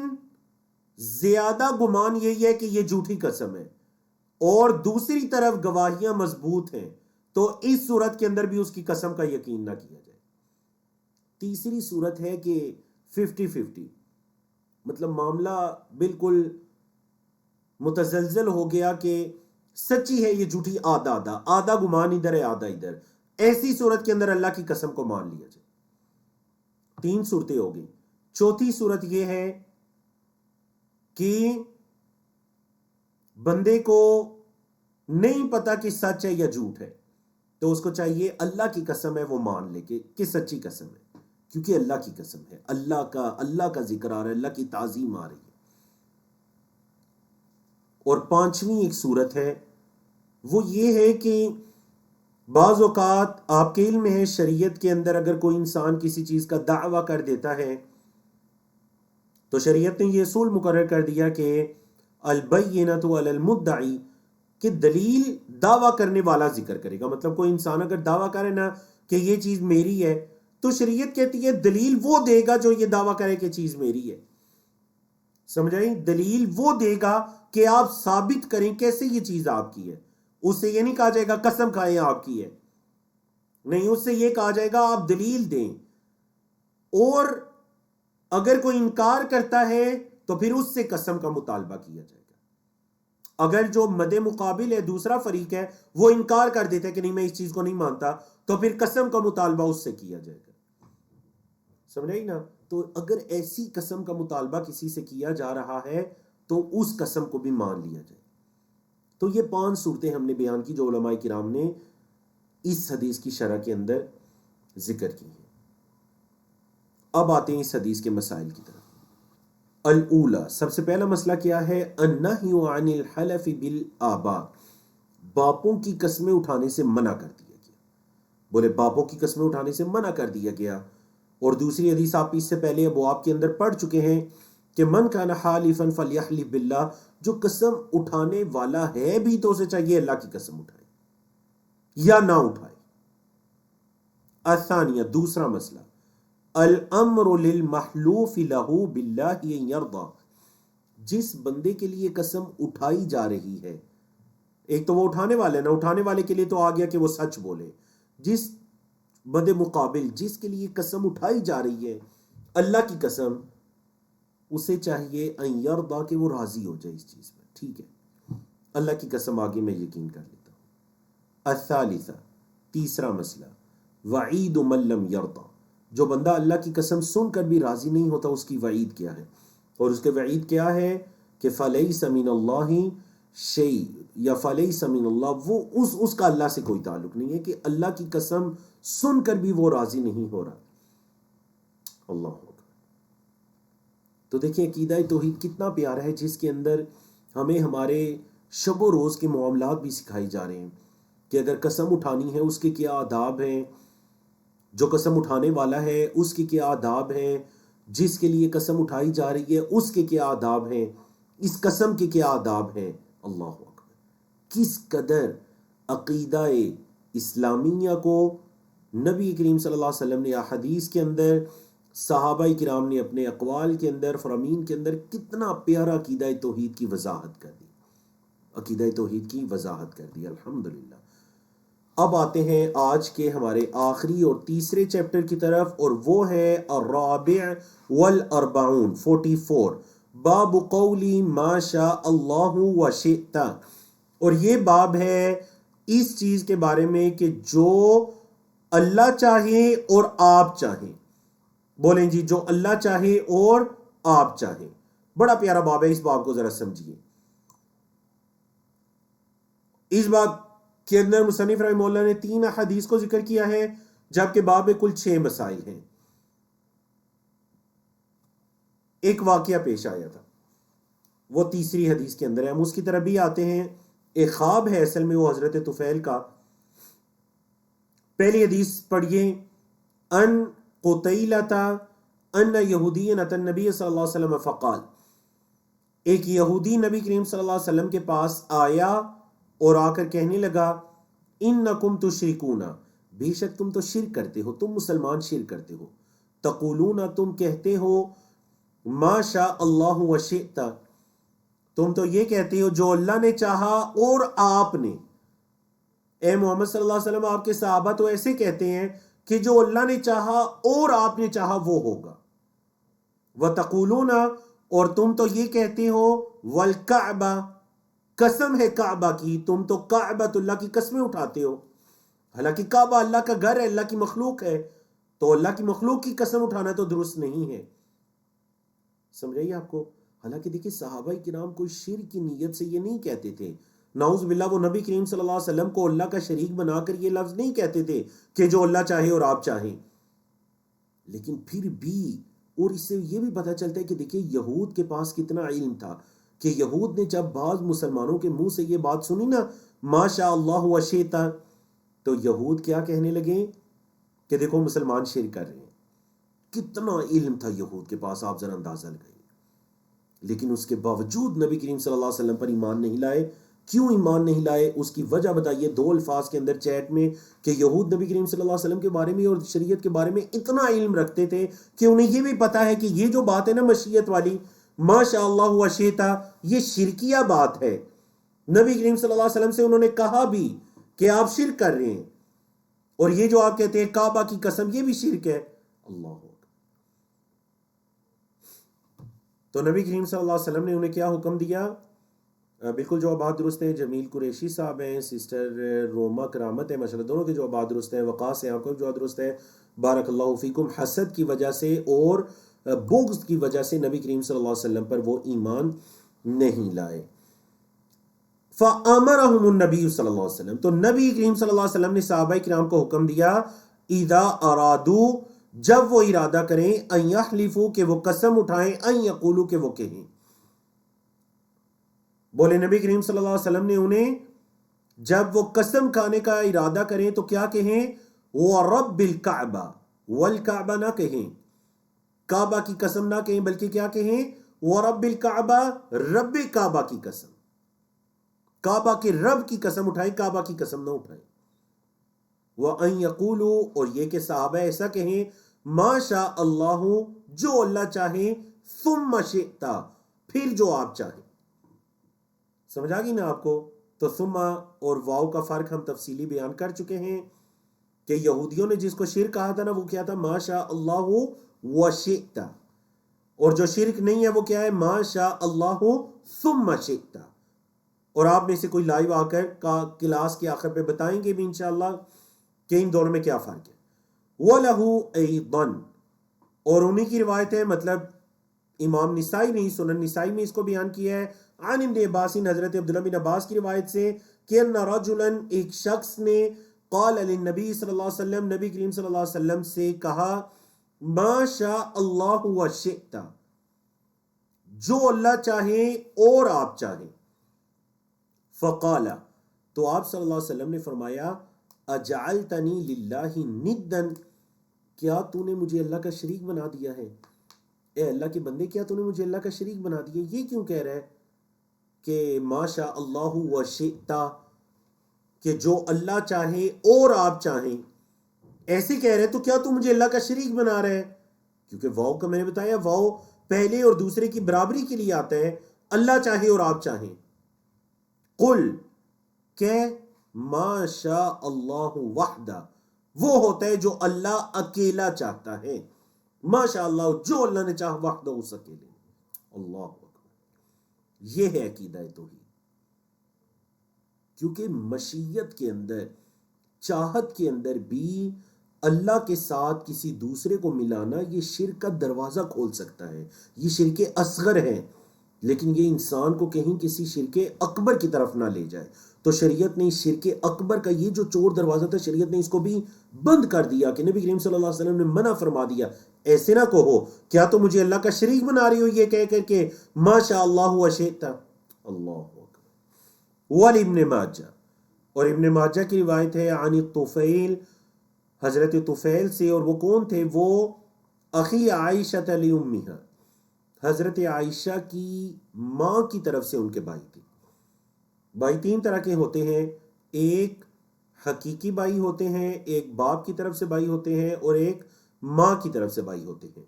زیادہ گمان یہی ہے کہ یہ جھوٹی قسم ہے، اور دوسری طرف گواہیاں مضبوط ہیں، تو اس صورت کے اندر بھی اس کی قسم کا یقین نہ کیا جائے. تیسری صورت ہے کہ 50-50، مطلب معاملہ بالکل متزلزل ہو گیا کہ سچی ہے یہ جھوٹی، آدھا آدھا، آدھا گمان ادھر ہے آدھا ادھر، ایسی صورت کے اندر اللہ کی قسم کو مان لیا جائے۔ 3 صورتیں ہو گئی۔ چوتھی صورت یہ ہے کہ بندے کو نہیں پتا کہ سچ ہے یا جھوٹ ہے، تو اس کو چاہیے اللہ کی قسم ہے وہ مان لے کہ سچی قسم ہے، کیونکہ اللہ کی قسم ہے، اللہ کا ذکر آ رہا ہے، اللہ کی تعظیم آ رہی ہے۔ اور 5ویں ایک صورت ہے، وہ یہ ہے کہ بعض اوقات آپ کے علم میں ہے شریعت کے اندر اگر کوئی انسان کسی چیز کا دعویٰ کر دیتا ہے تو شریعت نے یہ اصول مقرر کر دیا کہ البینۃ علی المدعی، کہ دلیل دعویٰ کرنے والا ذکر کرے گا۔ مطلب کوئی انسان اگر دعویٰ کرے نا کہ یہ چیز میری ہے تو شریعت کہتی ہے دلیل وہ دے گا جو یہ دعویٰ کرے کہ چیز میری ہے، سمجھائیں؟ دلیل وہ دے گا کہ آپ ثابت کریں کیسے یہ چیز آپ کی ہے۔ اس سے یہ نہیں کہا جائے گا قسم کھائیں آپ کی ہے، نہیں، اس سے یہ کہا جائے گا آپ دلیل دیں۔ اور اگر کوئی انکار کرتا ہے تو پھر اس سے قسم کا مطالبہ کیا جائے گا۔ اگر جو مد مقابل ہے، دوسرا فریق ہے، وہ انکار کر دیتا ہے کہ نہیں میں اس چیز کو نہیں مانتا، تو پھر قسم کا مطالبہ اس سے کیا جائے گا، سمجھائی نا؟ تو اگر ایسی قسم کا مطالبہ کسی سے کیا جا رہا ہے تو اس قسم کو بھی مان لیا جائے۔ تو یہ 5 صورتیں ہم نے بیان کی جو علماء کرام نے اس حدیث کی شرح کے اندر ذکر کی ہیں۔ اب آتے ہیں اس حدیث کے مسائل کی طرف۔ الاولا، سب سے پہلا مسئلہ کیا ہے؟ النہی عن الحلف بالآباء، باپوں کی قسمیں اٹھانے سے منع کر دیا گیا۔ بولے باپوں کی قسمیں اٹھانے سے منع کر دیا گیا۔ اور دوسری حدیث آپ اس سے پہلے ابواب کے اندر پڑھ چکے ہیں کہ من کان حالفا فلیحلف باللہ، جو قسم اٹھانے والا ہے بھی تو اسے چاہیے اللہ کی قسم اٹھائے یا نہ اٹھائے۔ الثانیہ، دوسرا مسئلہ، الامر للمحلوف لہ باللہ ان یرضی، جس بندے کے لیے قسم اٹھائی جا رہی ہے، ایک تو وہ اٹھانے والے نا، اٹھانے والے کے لیے تو آ گیا کہ وہ سچ بولے، جس بد مقابل جس کے لیے قسم اٹھائی جا رہی ہے اللہ کی قسم، اسے چاہیے ان یرضی کہ وہ راضی ہو جائے اس چیز میں، ٹھیک ہے اللہ کی قسم آگے میں یقین کر لیتا ہوں۔ الثالثہ، تیسرا مسئلہ، وعید من لم یرضی، جو بندہ اللہ کی قسم سن کر بھی راضی نہیں ہوتا اس کی وعید کیا ہے، اور اس کے وعید کیا ہے کہ فلیس من اللہ شیء، یا فلیس من اللہ، وہ اس کا اللہ سے کوئی تعلق نہیں ہے، کہ اللہ کی قسم سن کر بھی وہ راضی نہیں ہو رہا۔ اللہ اکبر۔ تو دیکھیں عقیدہ توحید کتنا پیارا ہے، جس کے اندر ہمیں ہمارے شب و روز کے معاملات بھی سکھائی جا رہے ہیں کہ اگر قسم اٹھانی ہے اس کے کیا آداب ہیں، جو قسم اٹھانے والا ہے اس کے کیا آداب ہیں، جس کے لیے قسم اٹھائی جا رہی ہے اس کے کیا آداب ہیں، اس قسم کے کیا آداب ہیں۔ اللہ اکبر، کس قدر عقیدہ اسلامیہ کو نبی کریم صلی اللہ علیہ وسلم نے احادیث کے اندر، صحابہ کرام نے اپنے اقوال کے اندر، فرامین کے اندر کتنا پیارا عقیدہ توحید کی وضاحت کر دی، عقیدہ توحید کی وضاحت کر دی، الحمدللہ۔ اب آتے ہیں آج کے ہمارے آخری اور تیسرے چیپٹر کی طرف، اور وہ ہے الرابع والاربعون 44، باب قولی ما شاء اللہ وشئت، اور یہ باب ہے اس چیز کے بارے میں کہ جو اللہ چاہے اور آپ چاہیں۔ بولیں جی، جو اللہ چاہے اور آپ چاہیں۔ بڑا پیارا باب ہے، اس باب کو ذرا سمجھیے۔ اس باب کے اندر مصنف رحمہ اللہ نے 3 احادیث کو ذکر کیا ہے، جبکہ باب میں کل 6 مسائل ہیں۔ ایک واقعہ پیش آیا تھا، وہ تیسری حدیث کے اندر ہے، ہم اس کی طرف بھی آتے ہیں۔ ایک خواب ہے اصل میں وہ حضرت طفیل کا۔ پہلی حدیث پڑھیے، ان قتیلۃ ان یہودیا اتى النبی صلی اللہ علیہ وسلم فقال، ایک یہودی نبی کریم صلی اللہ علیہ وسلم کے پاس آیا اور آ کر کہنے لگا، انکم تشرکون، بے شک تم تو شرک کرتے ہو، تم مسلمان شرک کرتے ہو، تقولون، تم کہتے ہو، ما شاء اللہ وشئت، تم تو یہ کہتے ہو جو اللہ نے چاہا اور آپ نے۔ اے محمد صلی اللہ علیہ وسلم، آپ کے صحابہ تو ایسے کہتے ہیں کہ جو اللہ نے چاہا اور آپ نے چاہا وہ ہوگا۔ وتقولون، اور تم تو یہ کہتے ہو والکعبہ، قسم ہے کعبہ کی، تم تو کعبۃ اللہ کی قسمیں اٹھاتے ہو، حالانکہ کعبہ اللہ کا گھر ہے، اللہ کی مخلوق ہے، تو اللہ کی مخلوق کی قسم اٹھانا تو درست نہیں ہے۔ سمجھائیے آپ کو، حالانکہ دیکھیے صحابہ کرام کوئی شرک کی نیت سے یہ نہیں کہتے تھے، نعوذ باللہ وہ نبی کریم صلی اللہ علیہ وسلم کو اللہ کا شریک بنا کر یہ لفظ نہیں کہتے تھے کہ جو اللہ چاہے اور آپ چاہیں، لیکن پھر بھی، اور اس سے یہ بھی پتہ چلتا ہے کہ دیکھیے یہود کے پاس کتنا علم تھا کہ یہود نے جب بعض مسلمانوں کے منہ سے یہ بات سنی نا ما شاء اللہ وشئت، تو یہود کیا کہنے لگے کہ دیکھو مسلمان شرک کر رہے ہیں۔ کتنا علم تھا یہود کے پاس، آپ ذرا اندازہ لگائیں، لیکن اس کے باوجود نبی کریم صلی اللہ علیہ وسلم پر ایمان نہیں لائے۔ کیوں ایمان نہیں لائے؟ اس کی وجہ بتائیے دو الفاظ کے اندر چیٹ میں، کہ یہود نبی کریم صلی اللہ علیہ وسلم کے بارے میں اور شریعت کے بارے میں اتنا علم رکھتے تھے کہ انہیں یہ بھی پتا ہے کہ یہ جو بات ہے نا مشیت والی، ما شاء اللہ وشئت، یہ شرکیہ بات ہے۔ نبی کریم صلی اللہ علیہ وسلم سے انہوں نے کہا بھی کہ آپ شرک کر رہے ہیں، اور یہ جو آپ کہتے ہیں کعبہ کی قسم، یہ بھی شرک ہے۔ اللہ اکبر۔ تو نبی کریم صلی اللہ علیہ وسلم نے انہیں کیا حکم دیا؟ بالکل جوابات درست ہیں، جمیل قریشی صاحب ہیں، سسٹر روما کرامت ہے، ماشاءاللہ دونوں کے جوابات درست ہیں، وقاص ہیں، آپ کو بھی جواب درست ہے، بارک اللہ فیکم۔ حسد کی وجہ سے اور بغض کی وجہ سے نبی کریم صلی اللہ علیہ وسلم پر وہ ایمان نہیں لائے۔ فَأَمَرَهُمُ النَّبِيُّ صلی اللہ علیہ وسلم، تو نبی کریم صلی اللہ علیہ وسلم نے صحابہ کرام کو حکم دیا، اِذَا أَرَادُوا، جب وہ ارادہ کریں، ان یحلفوا، کہ وہ قسم اٹھائیں، ان یقولوا، کہ وہ کہیں۔ بولے نبی کریم صلی اللہ علیہ وسلم نے انہیں جب وہ قسم کھانے کا ارادہ کریں تو کیا کہیں؟ وَرَبِّ الْكَعْبَةِ، والکعبہ نہ کہیں، کعبہ کی قسم نہ کہیں، بلکہ کیا کہیں؟ وَرَبِّ الْكَعْبَةِ، رب کعبہ کی قسم، کعبہ کے رب کی قسم اٹھائیں، کعبہ کی قسم نہ اٹھائیں۔ وَأَن يَقُولُوا، اور یہ کہ صحابہ ایسا کہیں، ما شاء اللہ، جو اللہ چاہے، ثم شئت، پھر جو آپ چاہیں۔ سمجھ آگئی نا آپ کو؟ تو ثم اور واو کا فرق ہم تفصیلی بیان کر چکے ہیں کہ یہودیوں نے جس کو شرک کہا تھا نا، وہ کیا تھا؟ ما شاء اللہ وشئت، اور جو شرک نہیں ہے وہ کیا ہے؟ ما شاء اللہ ثم شئت۔ اور آپ میں سے کوئی لائیو آ کر کلاس کے آخر پہ بتائیں گے بھی انشاءاللہ کہ ان دونوں میں کیا فرق ہے۔ وَلَهُ أَيْضًا، اور انہی کی روایت ہے، مطلب امام نسائی نے سنن نسائی میں اس کو بیان کیا ہے، عن ابن عباس، حضرت عبداللہ بن عباس کی روایت سے، کہ ان رجلا، ایک شخص نے، قال للنبی صلی اللہ علیہ وسلم، نبی کریم صلی اللہ علیہ وسلم سے کہا، ما شاء اللہ وشئت، جو اللہ چاہے اور آپ چاہیں۔ فقال، تو آپ صلی اللہ علیہ وسلم نے فرمایا، اجعلتنی للہ ندن، کیا تو نے مجھے اللہ کا شریک بنا دیا ہے؟ اے اللہ کے بندے، کیا تو نے مجھے اللہ کا شریک بنا دیا؟ یہ کیوں کہہ رہا ہے کہ ما شاء اللہ وشئت، کہ جو اللہ چاہے اور آپ چاہیں، ایسے کہہ رہے تو کیا تو مجھے اللہ کا شریک بنا رہے ہیں؟ کیونکہ واو کا میں نے بتایا، واو پہلے اور دوسرے کی برابری کے لیے آتا ہے، اللہ چاہے اور آپ چاہیں۔ قل، کہ ما شاء اللہ وحدہ، وہ ہوتا ہے جو اللہ اکیلا چاہتا ہے، ما شاء اللہ، جو اللہ نے چاہا، وحدہ، اس اکیلے۔ اللہ اکبر، یہ ہے عقیدہ توحید۔ کیونکہ مشیت کے اندر، چاہت کے اندر بھی اللہ کے ساتھ کسی دوسرے کو ملانا، یہ شرک کا دروازہ کھول سکتا ہے، یہ شرک اصغر ہے، لیکن یہ انسان کو کہیں کسی شرک اکبر کی طرف نہ لے جائے۔ تو شریعت نے شرک اکبر کا یہ جو چور دروازہ تھا، شریعت نے اس کو بھی بند کر دیا، کہ نبی کریم صلی اللہ علیہ وسلم نے منع فرما دیا، ایسے نہ کہو، کیا تو مجھے اللہ کا شریک بنا رہی ہو، یہ کہہ کر کے ما شاء اللہ وشئت۔ اللہ اکبر۔ وَلِابْنِ ماجہ، اور ابن ماجہ کی روایت ہے، عن الطفیل، حضرت طفیل سے، اور وہ کون تھے؟ وہ اخی عائشہ لأمہا، حضرت عائشہ کی ماں کی طرف سے ان کے بھائی تھے۔ بھائی تین طرح کے ہوتے ہیں، ایک حقیقی بھائی ہوتے ہیں، ایک باپ کی طرف سے بھائی ہوتے ہیں، اور ایک ماں کی طرف سے بھائی ہوتے ہیں۔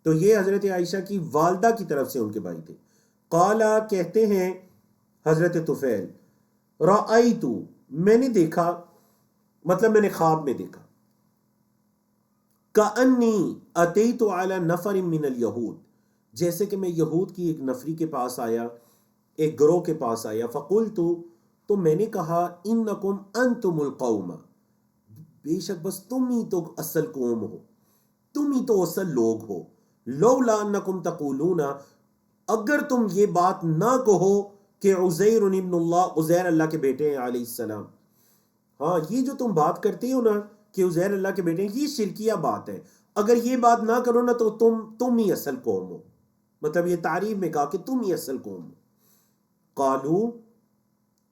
تو یہ حضرت عائشہ کی والدہ کی طرف سے ان کے بھائی تھے۔ قالا، کہتے ہیں حضرت طفیل، رأیت، میں نے دیکھا، مطلب میں نے خواب میں دیکھا، کأنی اتیت علی نفر من الیہود، جیسے کہ میں یہود کی ایک نفری کے پاس آیا، ایک گروہ کے پاس آیا، فقلت، تو میں نے کہا انکم انتم القوم، بے شک بس تم ہی تو اصل قوم ہو، تم ہی تو اصل لوگ ہو، لولا انکم تقولون، اگر تم یہ بات نہ کہو کہ عزیر ابن اللہ، عزیر اللہ کے بیٹے ہیں علیہ السلام، ہاں یہ جو تم بات کرتے ہو نا کہ عزیر اللہ کے بیٹے ہیں، یہ شرکیہ بات ہے، اگر یہ بات نہ کرو نا تو تم ہی اصل قوم ہو، مطلب یہ تعریف میں کہا کہ تم ہی اصل قوم ہو۔ قالو،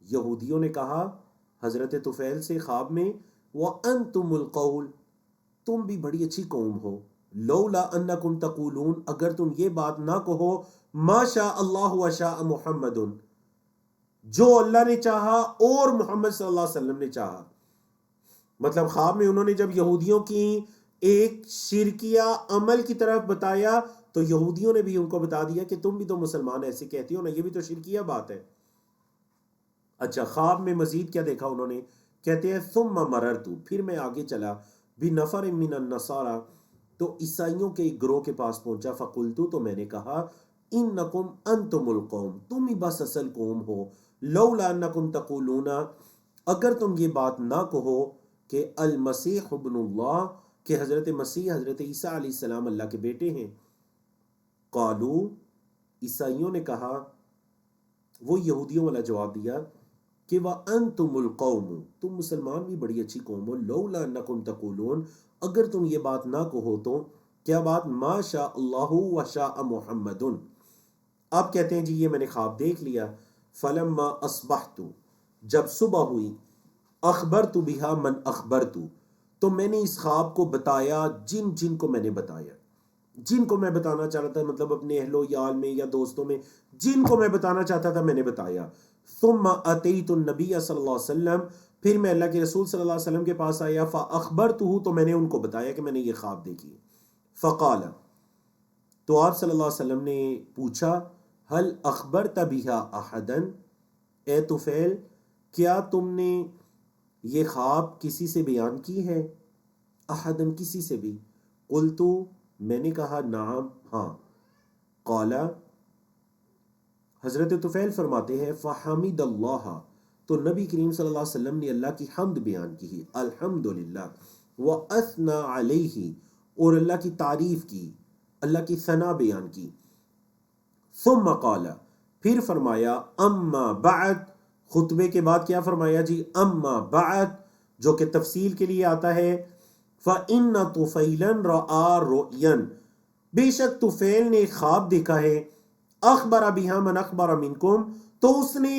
یہودیوں نے کہا حضرت طفیل سے خواب میں، وَأَنْتُمُ الْقَوْلُ، تم بھی بڑی اچھی قوم ہو، لولا انکم تقولون، اگر تم یہ بات نہ کہو، ما شاء اللہ وشاء محمد، جو اللہ نے چاہا اور محمد صلی اللہ علیہ وسلم نے چاہا۔ مطلب خواب میں انہوں نے جب یہودیوں کی ایک شرکیہ عمل کی طرف بتایا تو یہودیوں نے بھی ان کو بتا دیا کہ تم بھی تو مسلمان ایسے کہتی ہو نا، یہ بھی تو شرکیہ بات ہے۔ اچھا، خواب میں مزید کیا دیکھا انہوں نے؟ کہتے ہیں ثم مررت، پھر میں آگے چلا، بنفر من النصارى، تو عیسائیوں کے ایک گروہ کے پاس پہنچا، فقلت، تو میں نے کہا انکم انتم القوم، تم ہی بس اصل قوم ہو، لولا انکم تقولون، اگر تم یہ بات نہ کہو کہ المسیح ابن اللہ، کہ حضرت مسیح، حضرت عیسیٰ علیہ السلام اللہ کے بیٹے ہیں۔ قالو، عیسائیوں نے کہا، وہ یہودیوں والا جواب دیا کہ وَأَنْتُمُ الْقَوْمُ، تم مسلمان بھی بڑی اچھی قوم ہو، لولا انکم تقولون، اگر تم یہ بات نہ کہو تو کیا بات، ما شاء اللہ وشاء محمد۔ آپ کہتے ہیں جی یہ میں نے خواب دیکھ لیا، فلما اصبحت، جب صبح ہوئی، اخبرت بہا من اخبرت، تو میں نے اس خواب کو بتایا جن جن کو میں نے بتایا، جن کو میں بتانا چاہتا تھا، مطلب اپنے اہل و یال میں یا دوستوں میں جن کو میں بتانا چاہتا تھا میں نے بتایا۔ ثم اتیت النبی صلی اللہ علیہ وسلم، پھر میں اللہ کے رسول صلی اللہ علیہ وسلم کے پاس آیا، فاخبرته، تو میں نے ان کو بتایا کہ میں نے یہ خواب دیکھی۔ فقال، تو آپ صلی اللہ علیہ وسلم نے پوچھا، هل اخبرت بها احدا، اے طفیل کیا تم نے یہ خواب کسی سے بیان کی ہے؟ احدن، کسی سے بھی؟ قلت، میں نے کہا نعم، ہاں۔ قال، حضرت طفیل فرماتے ہیں فحمد اللہ، تو نبی کریم صلی اللہ علیہ وسلم نے اللہ کی حمد بیان کی، الحمدللہ، واثنى علیہ، اور اللہ کی تعریف کی، اللہ کی ثنا بیان کی۔ ثم قال، پھر فرمایا، اما بعد، خطبے کے بعد کیا فرمایا جی؟ اما بعد، جو کہ تفصیل کے لیے آتا ہے، فإن طفیلا رأى رؤیا، بے شک طفیل نے ایک خواب دیکھا ہے، اخبر بها من اخبر منکم، تو اس نے،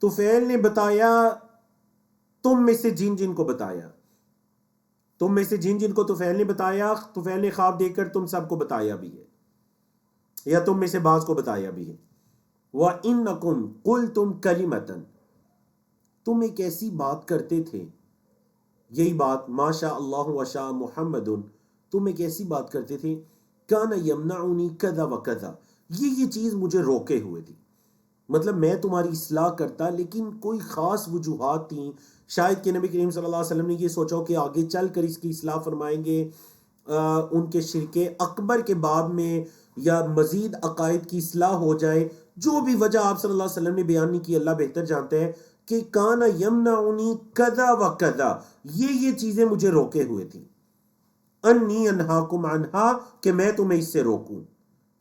طفیل نے بتایا تم میں سے جن جن کو بتایا، تم میں سے جن جن کو طفیل نے بتایا، طفیل نے خواب دیکھ کر تم سب کو بتایا بھی ہے، یا تم میں سے بعض کو بتایا بھی ہے۔ وَإِنَّكُمْ قُلْتُمْ كَلِمَةً، تم ایک ایسی بات کرتے تھے، یہی بات ما شاء اللہ وشاء محمد، تم ایک ایسی بات کرتے تھے، کان یمنعنی کذا و کذا، یہ چیز مجھے روکے ہوئے تھی، مطلب میں تمہاری اصلاح کرتا لیکن کوئی خاص وجوہات تھیں، شاید کہ نبی کریم صلی اللہ علیہ وسلم نے یہ سوچا کہ آگے چل کر اس کی اصلاح فرمائیں گے، ان کے شرک اکبر کے باب میں یا مزید عقائد کی اصلاح ہو جائے، جو بھی وجہ آپ صلی اللہ علیہ وسلم نے بیان نہیں کی، اللہ بہتر جانتے ہیں، کہ کانا یمنعنی کذا و کذا، یہ چیزیں مجھے روکے ہوئے تھیں، انی انہاکم عنہا، کہ میں تمہیں اس سے روکوں،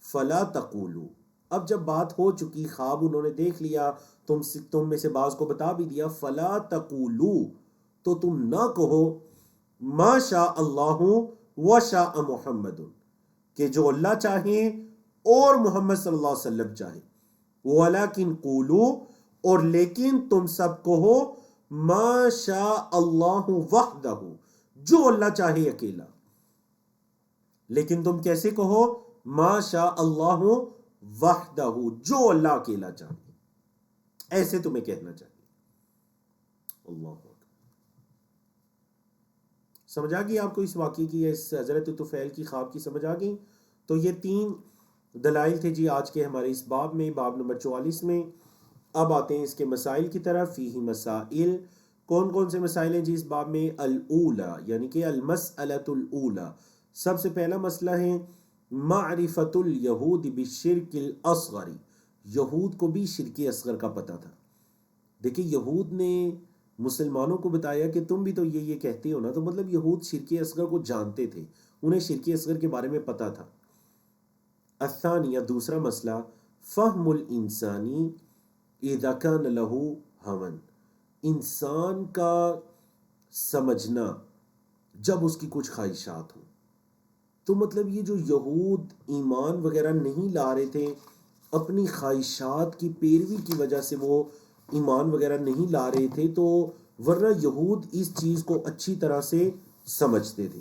فلا تقولوا، اب جب بات ہو چکی، خواب انہوں نے دیکھ لیا، تم میں سے بعض کو بتا بھی دیا، فلا تقولوا، تو تم نہ کہو، ما شاء اللہ وشاء محمد، کہ جو اللہ چاہے اور محمد صلی اللہ علیہ وسلم چاہے، ولیکن قولوا، اور لیکن تم سب کہو، ما شاء اللہ وحدہ، جو اللہ چاہے اکیلا، لیکن تم کیسے کہو؟ ما شاء اللہ وحدہ، جو اللہ اکیلا چاہے، ایسے تمہیں کہنا چاہیے۔ اللہ اکبر۔ سمجھ آ گئی آپ کو اس واقعے کی، اس حضرت طفیل کی خواب کی سمجھ آ گئی؟ تو یہ 3 دلائل تھے جی آج کے ہمارے اس باب میں، باب نمبر 44 میں۔ اب آتے ہیں اس کے مسائل کی طرف، فیہ مسائل، کون کون سے مسائل ہیں جی اس باب میں؟ الاولی، یعنی کہ المسئلۃ الاولی، سب سے پہلا مسئلہ ہے معرفت الیہود بالشرک الاصغر، یہود کو بھی شرک اصغر کا پتہ تھا۔ دیکھیں یہود نے مسلمانوں کو بتایا کہ تم بھی تو یہ کہتے ہو نا، تو مطلب یہود شرک اصغر کو جانتے تھے، انہیں شرک اصغر کے بارے میں پتہ تھا۔ الثانیہ، دوسرا مسئلہ، فہم الانسانی اذا کان لہ ہون، انسان کا سمجھنا جب اس کی کچھ خواہشات ہوں۔ تو مطلب یہ جو یہود ایمان وغیرہ نہیں لا رہے تھے، اپنی خواہشات کی پیروی کی وجہ سے وہ ایمان وغیرہ نہیں لا رہے تھے، تو ورنہ یہود اس چیز کو اچھی طرح سے سمجھتے تھے،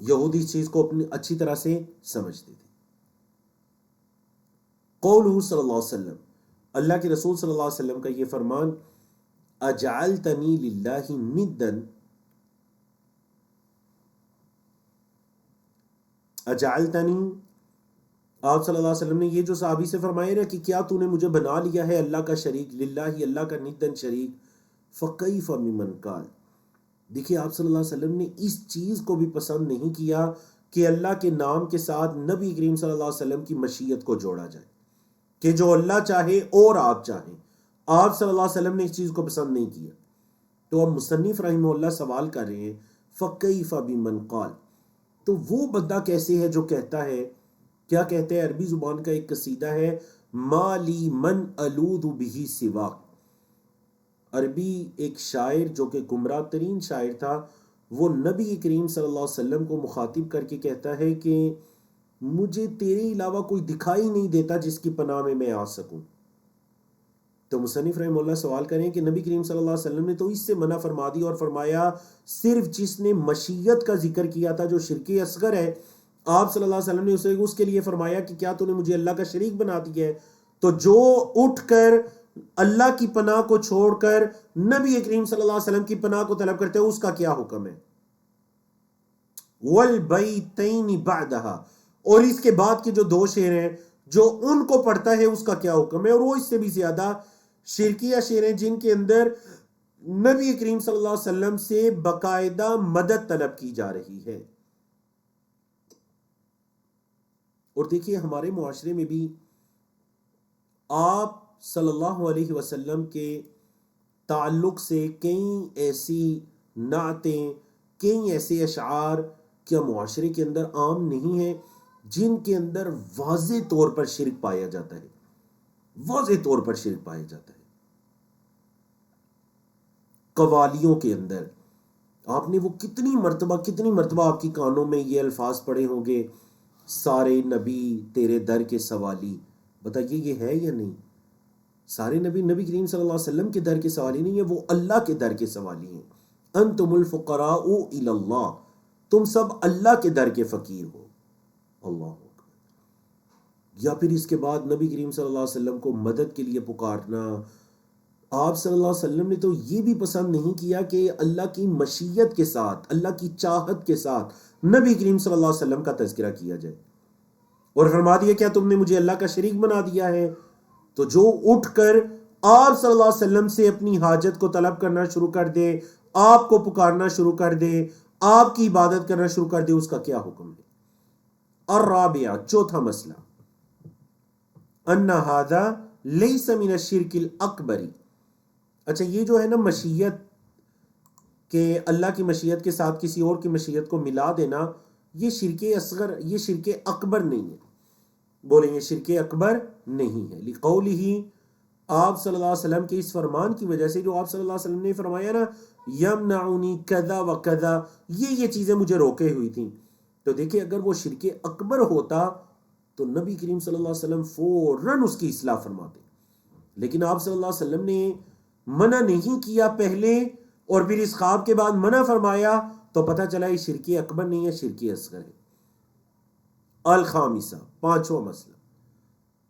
یہود اس چیز کو اپنی اچھی طرح سے سمجھتے تھے۔ قولہ صلی اللہ علیہ وسلم، اللہ کے رسول صلی اللہ علیہ وسلم کا یہ فرمان، اجعلتنی للہ ندن، اجعلتنی، آپ صلی اللہ علیہ وسلم نے یہ جو صحابی سے فرمایا نا کہ کیا تو نے مجھے بنا لیا ہے اللہ کا شریک، للہ، اللہ کا ندن شریک، فکیف ممن قال، دیکھیے آپ صلی اللہ علیہ وسلم نے اس چیز کو بھی پسند نہیں کیا کہ اللہ کے نام کے ساتھ نبی کریم صلی اللہ علیہ وسلم کی مشیت کو جوڑا جائے، کہ جو اللہ چاہے اور آپ چاہیں، آپ صلی اللہ علیہ وسلم نے اس چیز کو پسند نہیں کیا۔ تو اب مصنف رحمہ اللہ سوال کر رہے ہیں، فکیف بمن قال، تو وہ بندہ کیسے ہے جو کہتا ہے، کیا کہتے ہیں، عربی زبان کا ایک قصیدہ ہے، ما لی من الوذ بہ سواک، عربی ایک شاعر جو کہ گمراہ ترین شاعر تھا، وہ نبی کریم صلی اللہ علیہ وسلم کو مخاطب کر کے کہتا ہے کہ مجھے تیرے علاوہ کوئی دکھائی نہیں دیتا جس کی پناہ میں آ سکوں۔ تو مصنف رحمہ اللہ سوال کریں کہ نبی کریم صلی اللہ علیہ وسلم نے تو اس سے منع فرما دی اور فرمایا صرف جس نے مشیت کا ذکر کیا تھا جو شرک اصغر ہے، آپ صلی اللہ علیہ وسلم نے اس کے لیے فرمایا کہ کیا تو نے مجھے اللہ کا شریک بنا دیا ہے، تو جو اٹھ کر اللہ کی پناہ کو چھوڑ کر نبی کریم صلی اللہ علیہ وسلم کی پناہ کو طلب کرتے ہیں، اس کا کیا حکم ہے؟ وَالْبَيْتَيْنِ بَعْدَهَا، اور اس کے بعد کے جو دو شعر ہیں جو ان کو پڑھتا ہے اس کا کیا حکم ہے؟ اور وہ اس سے بھی زیادہ شرکیہ شعر ہیں جن کے اندر نبی کریم صلی اللہ علیہ وسلم سے باقاعدہ مدد طلب کی جا رہی ہے۔ اور دیکھیے ہمارے معاشرے میں بھی آپ صلی اللہ علیہ وسلم کے تعلق سے کئی ایسی نعتیں، کئی ایسے اشعار کیا معاشرے کے اندر عام نہیں ہیں جن کے اندر واضح طور پر شرک پایا جاتا ہے، واضح طور پر شرک پایا جاتا ہے۔ قوالیوں کے اندر آپ نے وہ کتنی مرتبہ آپ کی کانوں میں یہ الفاظ پڑے ہوں گے، سارے نبی تیرے در کے سوالی، بتائیے یہ ہے یا نہیں؟ سارے نبی کریم صلی اللہ علیہ وسلم کے در کے سوالی نہیں ہے، وہ اللہ کے در کے سوالی ہیں۔ انتم الفقراء الی اللہ، تم سب اللہ کے در کے فقیر ہو، اللہ اکبر۔ یا پھر اس کے بعد نبی کریم صلی اللہ علیہ وسلم کو مدد کے لیے پکارنا، آپ صلی اللہ علیہ وسلم نے تو یہ بھی پسند نہیں کیا کہ اللہ کی مشیت کے ساتھ، اللہ کی چاہت کے ساتھ نبی کریم صلی اللہ علیہ وسلم کا تذکرہ کیا جائے، اور فرما دیا کیا تم نے مجھے اللہ کا شریک بنا دیا ہے؟ تو جو اٹھ کر آپ صلی اللہ علیہ وسلم سے اپنی حاجت کو طلب کرنا شروع کر دے، آپ کو پکارنا شروع کر دے، آپ کی عبادت کرنا شروع کر دے، اس کا کیا حکم ہے؟ الرابعہ، چوتھا مسئلہ، ان ھذا لیس من الشرک الاکبر، اچھا یہ جو ہے نا مشیت، کہ اللہ کی مشیت کے ساتھ کسی اور کی مشیت کو ملا دینا، یہ شرک اصغر، یہ شرک اکبر نہیں ہے، بولیں یہ شرک اکبر نہیں ہے، لقولہ، آپ صلی اللہ علیہ وسلم کے اس فرمان کی وجہ سے جو آپ صلی اللہ علیہ وسلم نے فرمایا نا، یمنعنی کذا و کذا، یہ چیزیں مجھے روکے ہوئی تھیں۔ تو دیکھیں اگر وہ شرک اکبر ہوتا تو نبی کریم صلی اللہ علیہ وسلم فوراً اس کی اصلاح فرماتے، لیکن آپ صلی اللہ علیہ وسلم نے منع نہیں کیا پہلے اور پھر اس خواب کے بعد منع فرمایا، تو پتہ چلا یہ شرک اکبر نہیں ہے، شرک اصغر ہے۔ الخامسہ، پانچواں مسئلہ،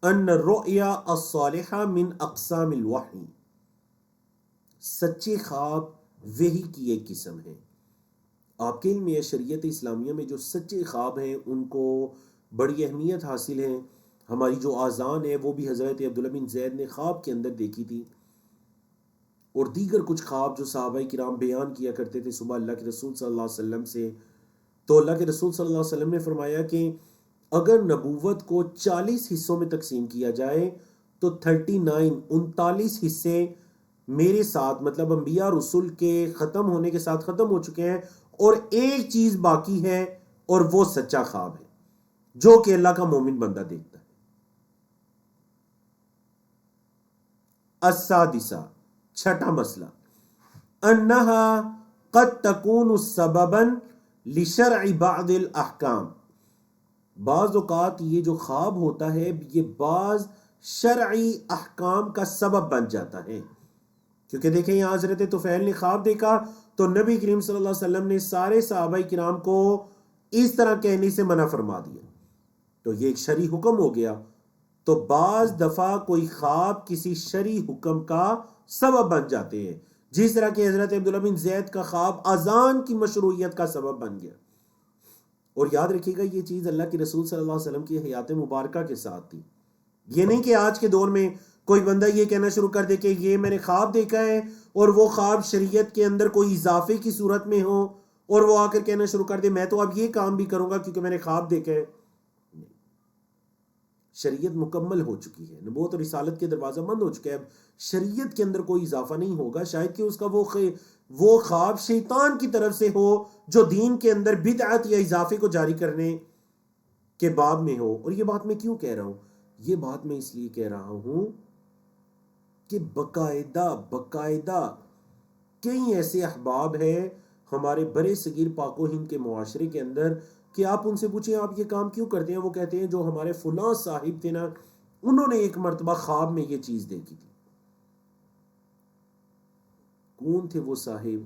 ان الرؤیا الصالحہ من اقسام الوحی، سچے خواب وحی کی ایک قسم ہے۔ آپ کے علم شریعت اسلامیہ میں جو سچے خواب ہیں ان کو بڑی اہمیت حاصل ہے۔ ہماری جو آذان ہے وہ بھی حضرت عبداللہ بن زید نے خواب کے اندر دیکھی تھی، اور دیگر کچھ خواب جو صحابہ کرام بیان کیا کرتے تھے صبح اللہ کے رسول صلی اللہ علیہ وسلم سے، تو اللہ کے رسول صلی اللہ علیہ وسلم نے فرمایا کہ اگر نبوت کو 40 حصوں میں تقسیم کیا جائے تو 39 حصے میرے ساتھ مطلب انبیاء رسول کے ختم ہونے کے ساتھ ختم ہو چکے ہیں، اور ایک چیز باقی ہے اور وہ سچا خواب ہے جو کہ اللہ کا مومن بندہ دیکھتا ہے۔ السادسہ، چھٹا مسئلہ، انہا قد تکون سببا لشرع بعض الاحکام، بعض اوقات یہ جو خواب ہوتا ہے یہ بعض شرعی احکام کا سبب بن جاتا ہے۔ کیونکہ دیکھیں یہاں حضرت طفیل نے خواب دیکھا تو نبی کریم صلی اللہ علیہ وسلم نے سارے صحابہ کرام کو اس طرح کہنے سے منع فرما دیا، تو یہ ایک شرعی حکم ہو گیا۔ تو بعض دفعہ کوئی خواب کسی شرعی حکم کا سبب بن جاتے ہیں، جس طرح کہ حضرت عبداللہ بن زید کا خواب اذان کی مشروعیت کا سبب بن گیا۔ اور یاد رکھیے گا یہ چیز اللہ کے رسول صلی اللہ علیہ وسلم کی حیات مبارکہ کے ساتھ تھی، یہ نہیں کہ آج کے دور میں کوئی بندہ یہ کہنا شروع کر دے کہ یہ میں نے خواب دیکھا ہے اور وہ خواب شریعت کے اندر کوئی اضافے کی صورت میں ہو اور وہ آ کر کہنا شروع کر دے میں تو اب یہ کام بھی کروں گا کیونکہ میں نے خواب دیکھا ہے۔ شریعت مکمل ہو چکی ہے، نبوت اور رسالت کے دروازہ بند ہو چکے ہیں، اب شریعت کے اندر کوئی اضافہ نہیں ہوگا، شاید کہ اس کا وہ خواب شیطان کی طرف سے ہو جو دین کے اندر بدعت یا اضافے کو جاری کرنے کے باب میں ہو۔ اور یہ بات میں کیوں کہہ رہا ہوں؟ یہ بات میں اس لیے کہہ رہا ہوں کہ باقاعدہ کئی ایسے احباب ہیں ہمارے برے صغیر پاک و ہند کے معاشرے کے اندر کہ آپ ان سے پوچھیں آپ یہ کام کیوں کرتے ہیں، وہ کہتے ہیں جو ہمارے فلاں صاحب تھے نا انہوں نے ایک مرتبہ خواب میں یہ چیز دیکھی تھی۔ کون تھے وہ صاحب،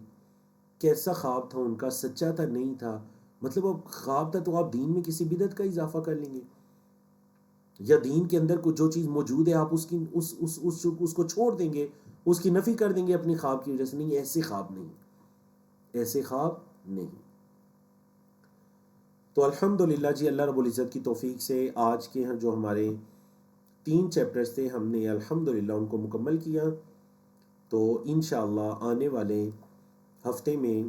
کیسا خواب تھا ان کا، سچا تھا نہیں تھا؟ مطلب اب خواب تھا تو آپ دین میں کسی بدعت کا اضافہ کر لیں گے، یا دین کے اندر جو چیز موجود ہے آپ اس کو چھوڑ دیں گے، اس کی نفی کر دیں گے اپنی خواب کی وجہ سے۔ نہیں، ایسے خواب نہیں، ایسے خواب نہیں۔ تو الحمدللہ جی، اللہ رب العزت کی توفیق سے آج کے جو ہمارے 3 چیپٹرز تھے ہم نے الحمدللہ ان کو مکمل کیا۔ تو انشاءاللہ آنے والے ہفتے میں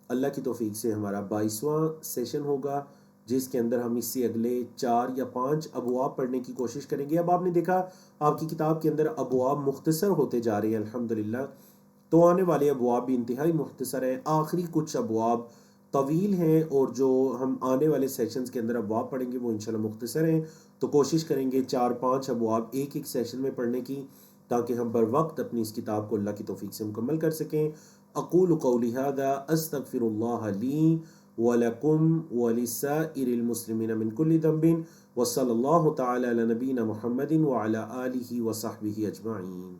اللہ کی توفیق سے ہمارا 22واں سیشن ہوگا، جس کے اندر ہم اس سے اگلے 4 یا 5 ابواب پڑھنے کی کوشش کریں گے۔ اب آپ نے دیکھا آپ کی کتاب کے اندر ابواب مختصر ہوتے جا رہے ہیں الحمدللہ، تو آنے والے ابواب بھی انتہائی مختصر ہیں، آخری کچھ ابواب طویل ہیں، اور جو ہم آنے والے سیشنز کے اندر ابواب پڑھیں گے وہ انشاءاللہ مختصر ہیں۔ تو کوشش کریں گے 4-5 ابواب ایک سیشن میں پڑھنے کی، تاکہ ہم بر وقت اپنی اس کتاب کو اللہ کی توفیق سے مکمل کر سکیں۔ اقول قولی ھذا استغفر اللہ لی ولکم ولسائر المسلمین من کل ذنب، وصلی اللہ تعالی علی نبینا محمد وعلی آلہ وصحبہ اجمعین۔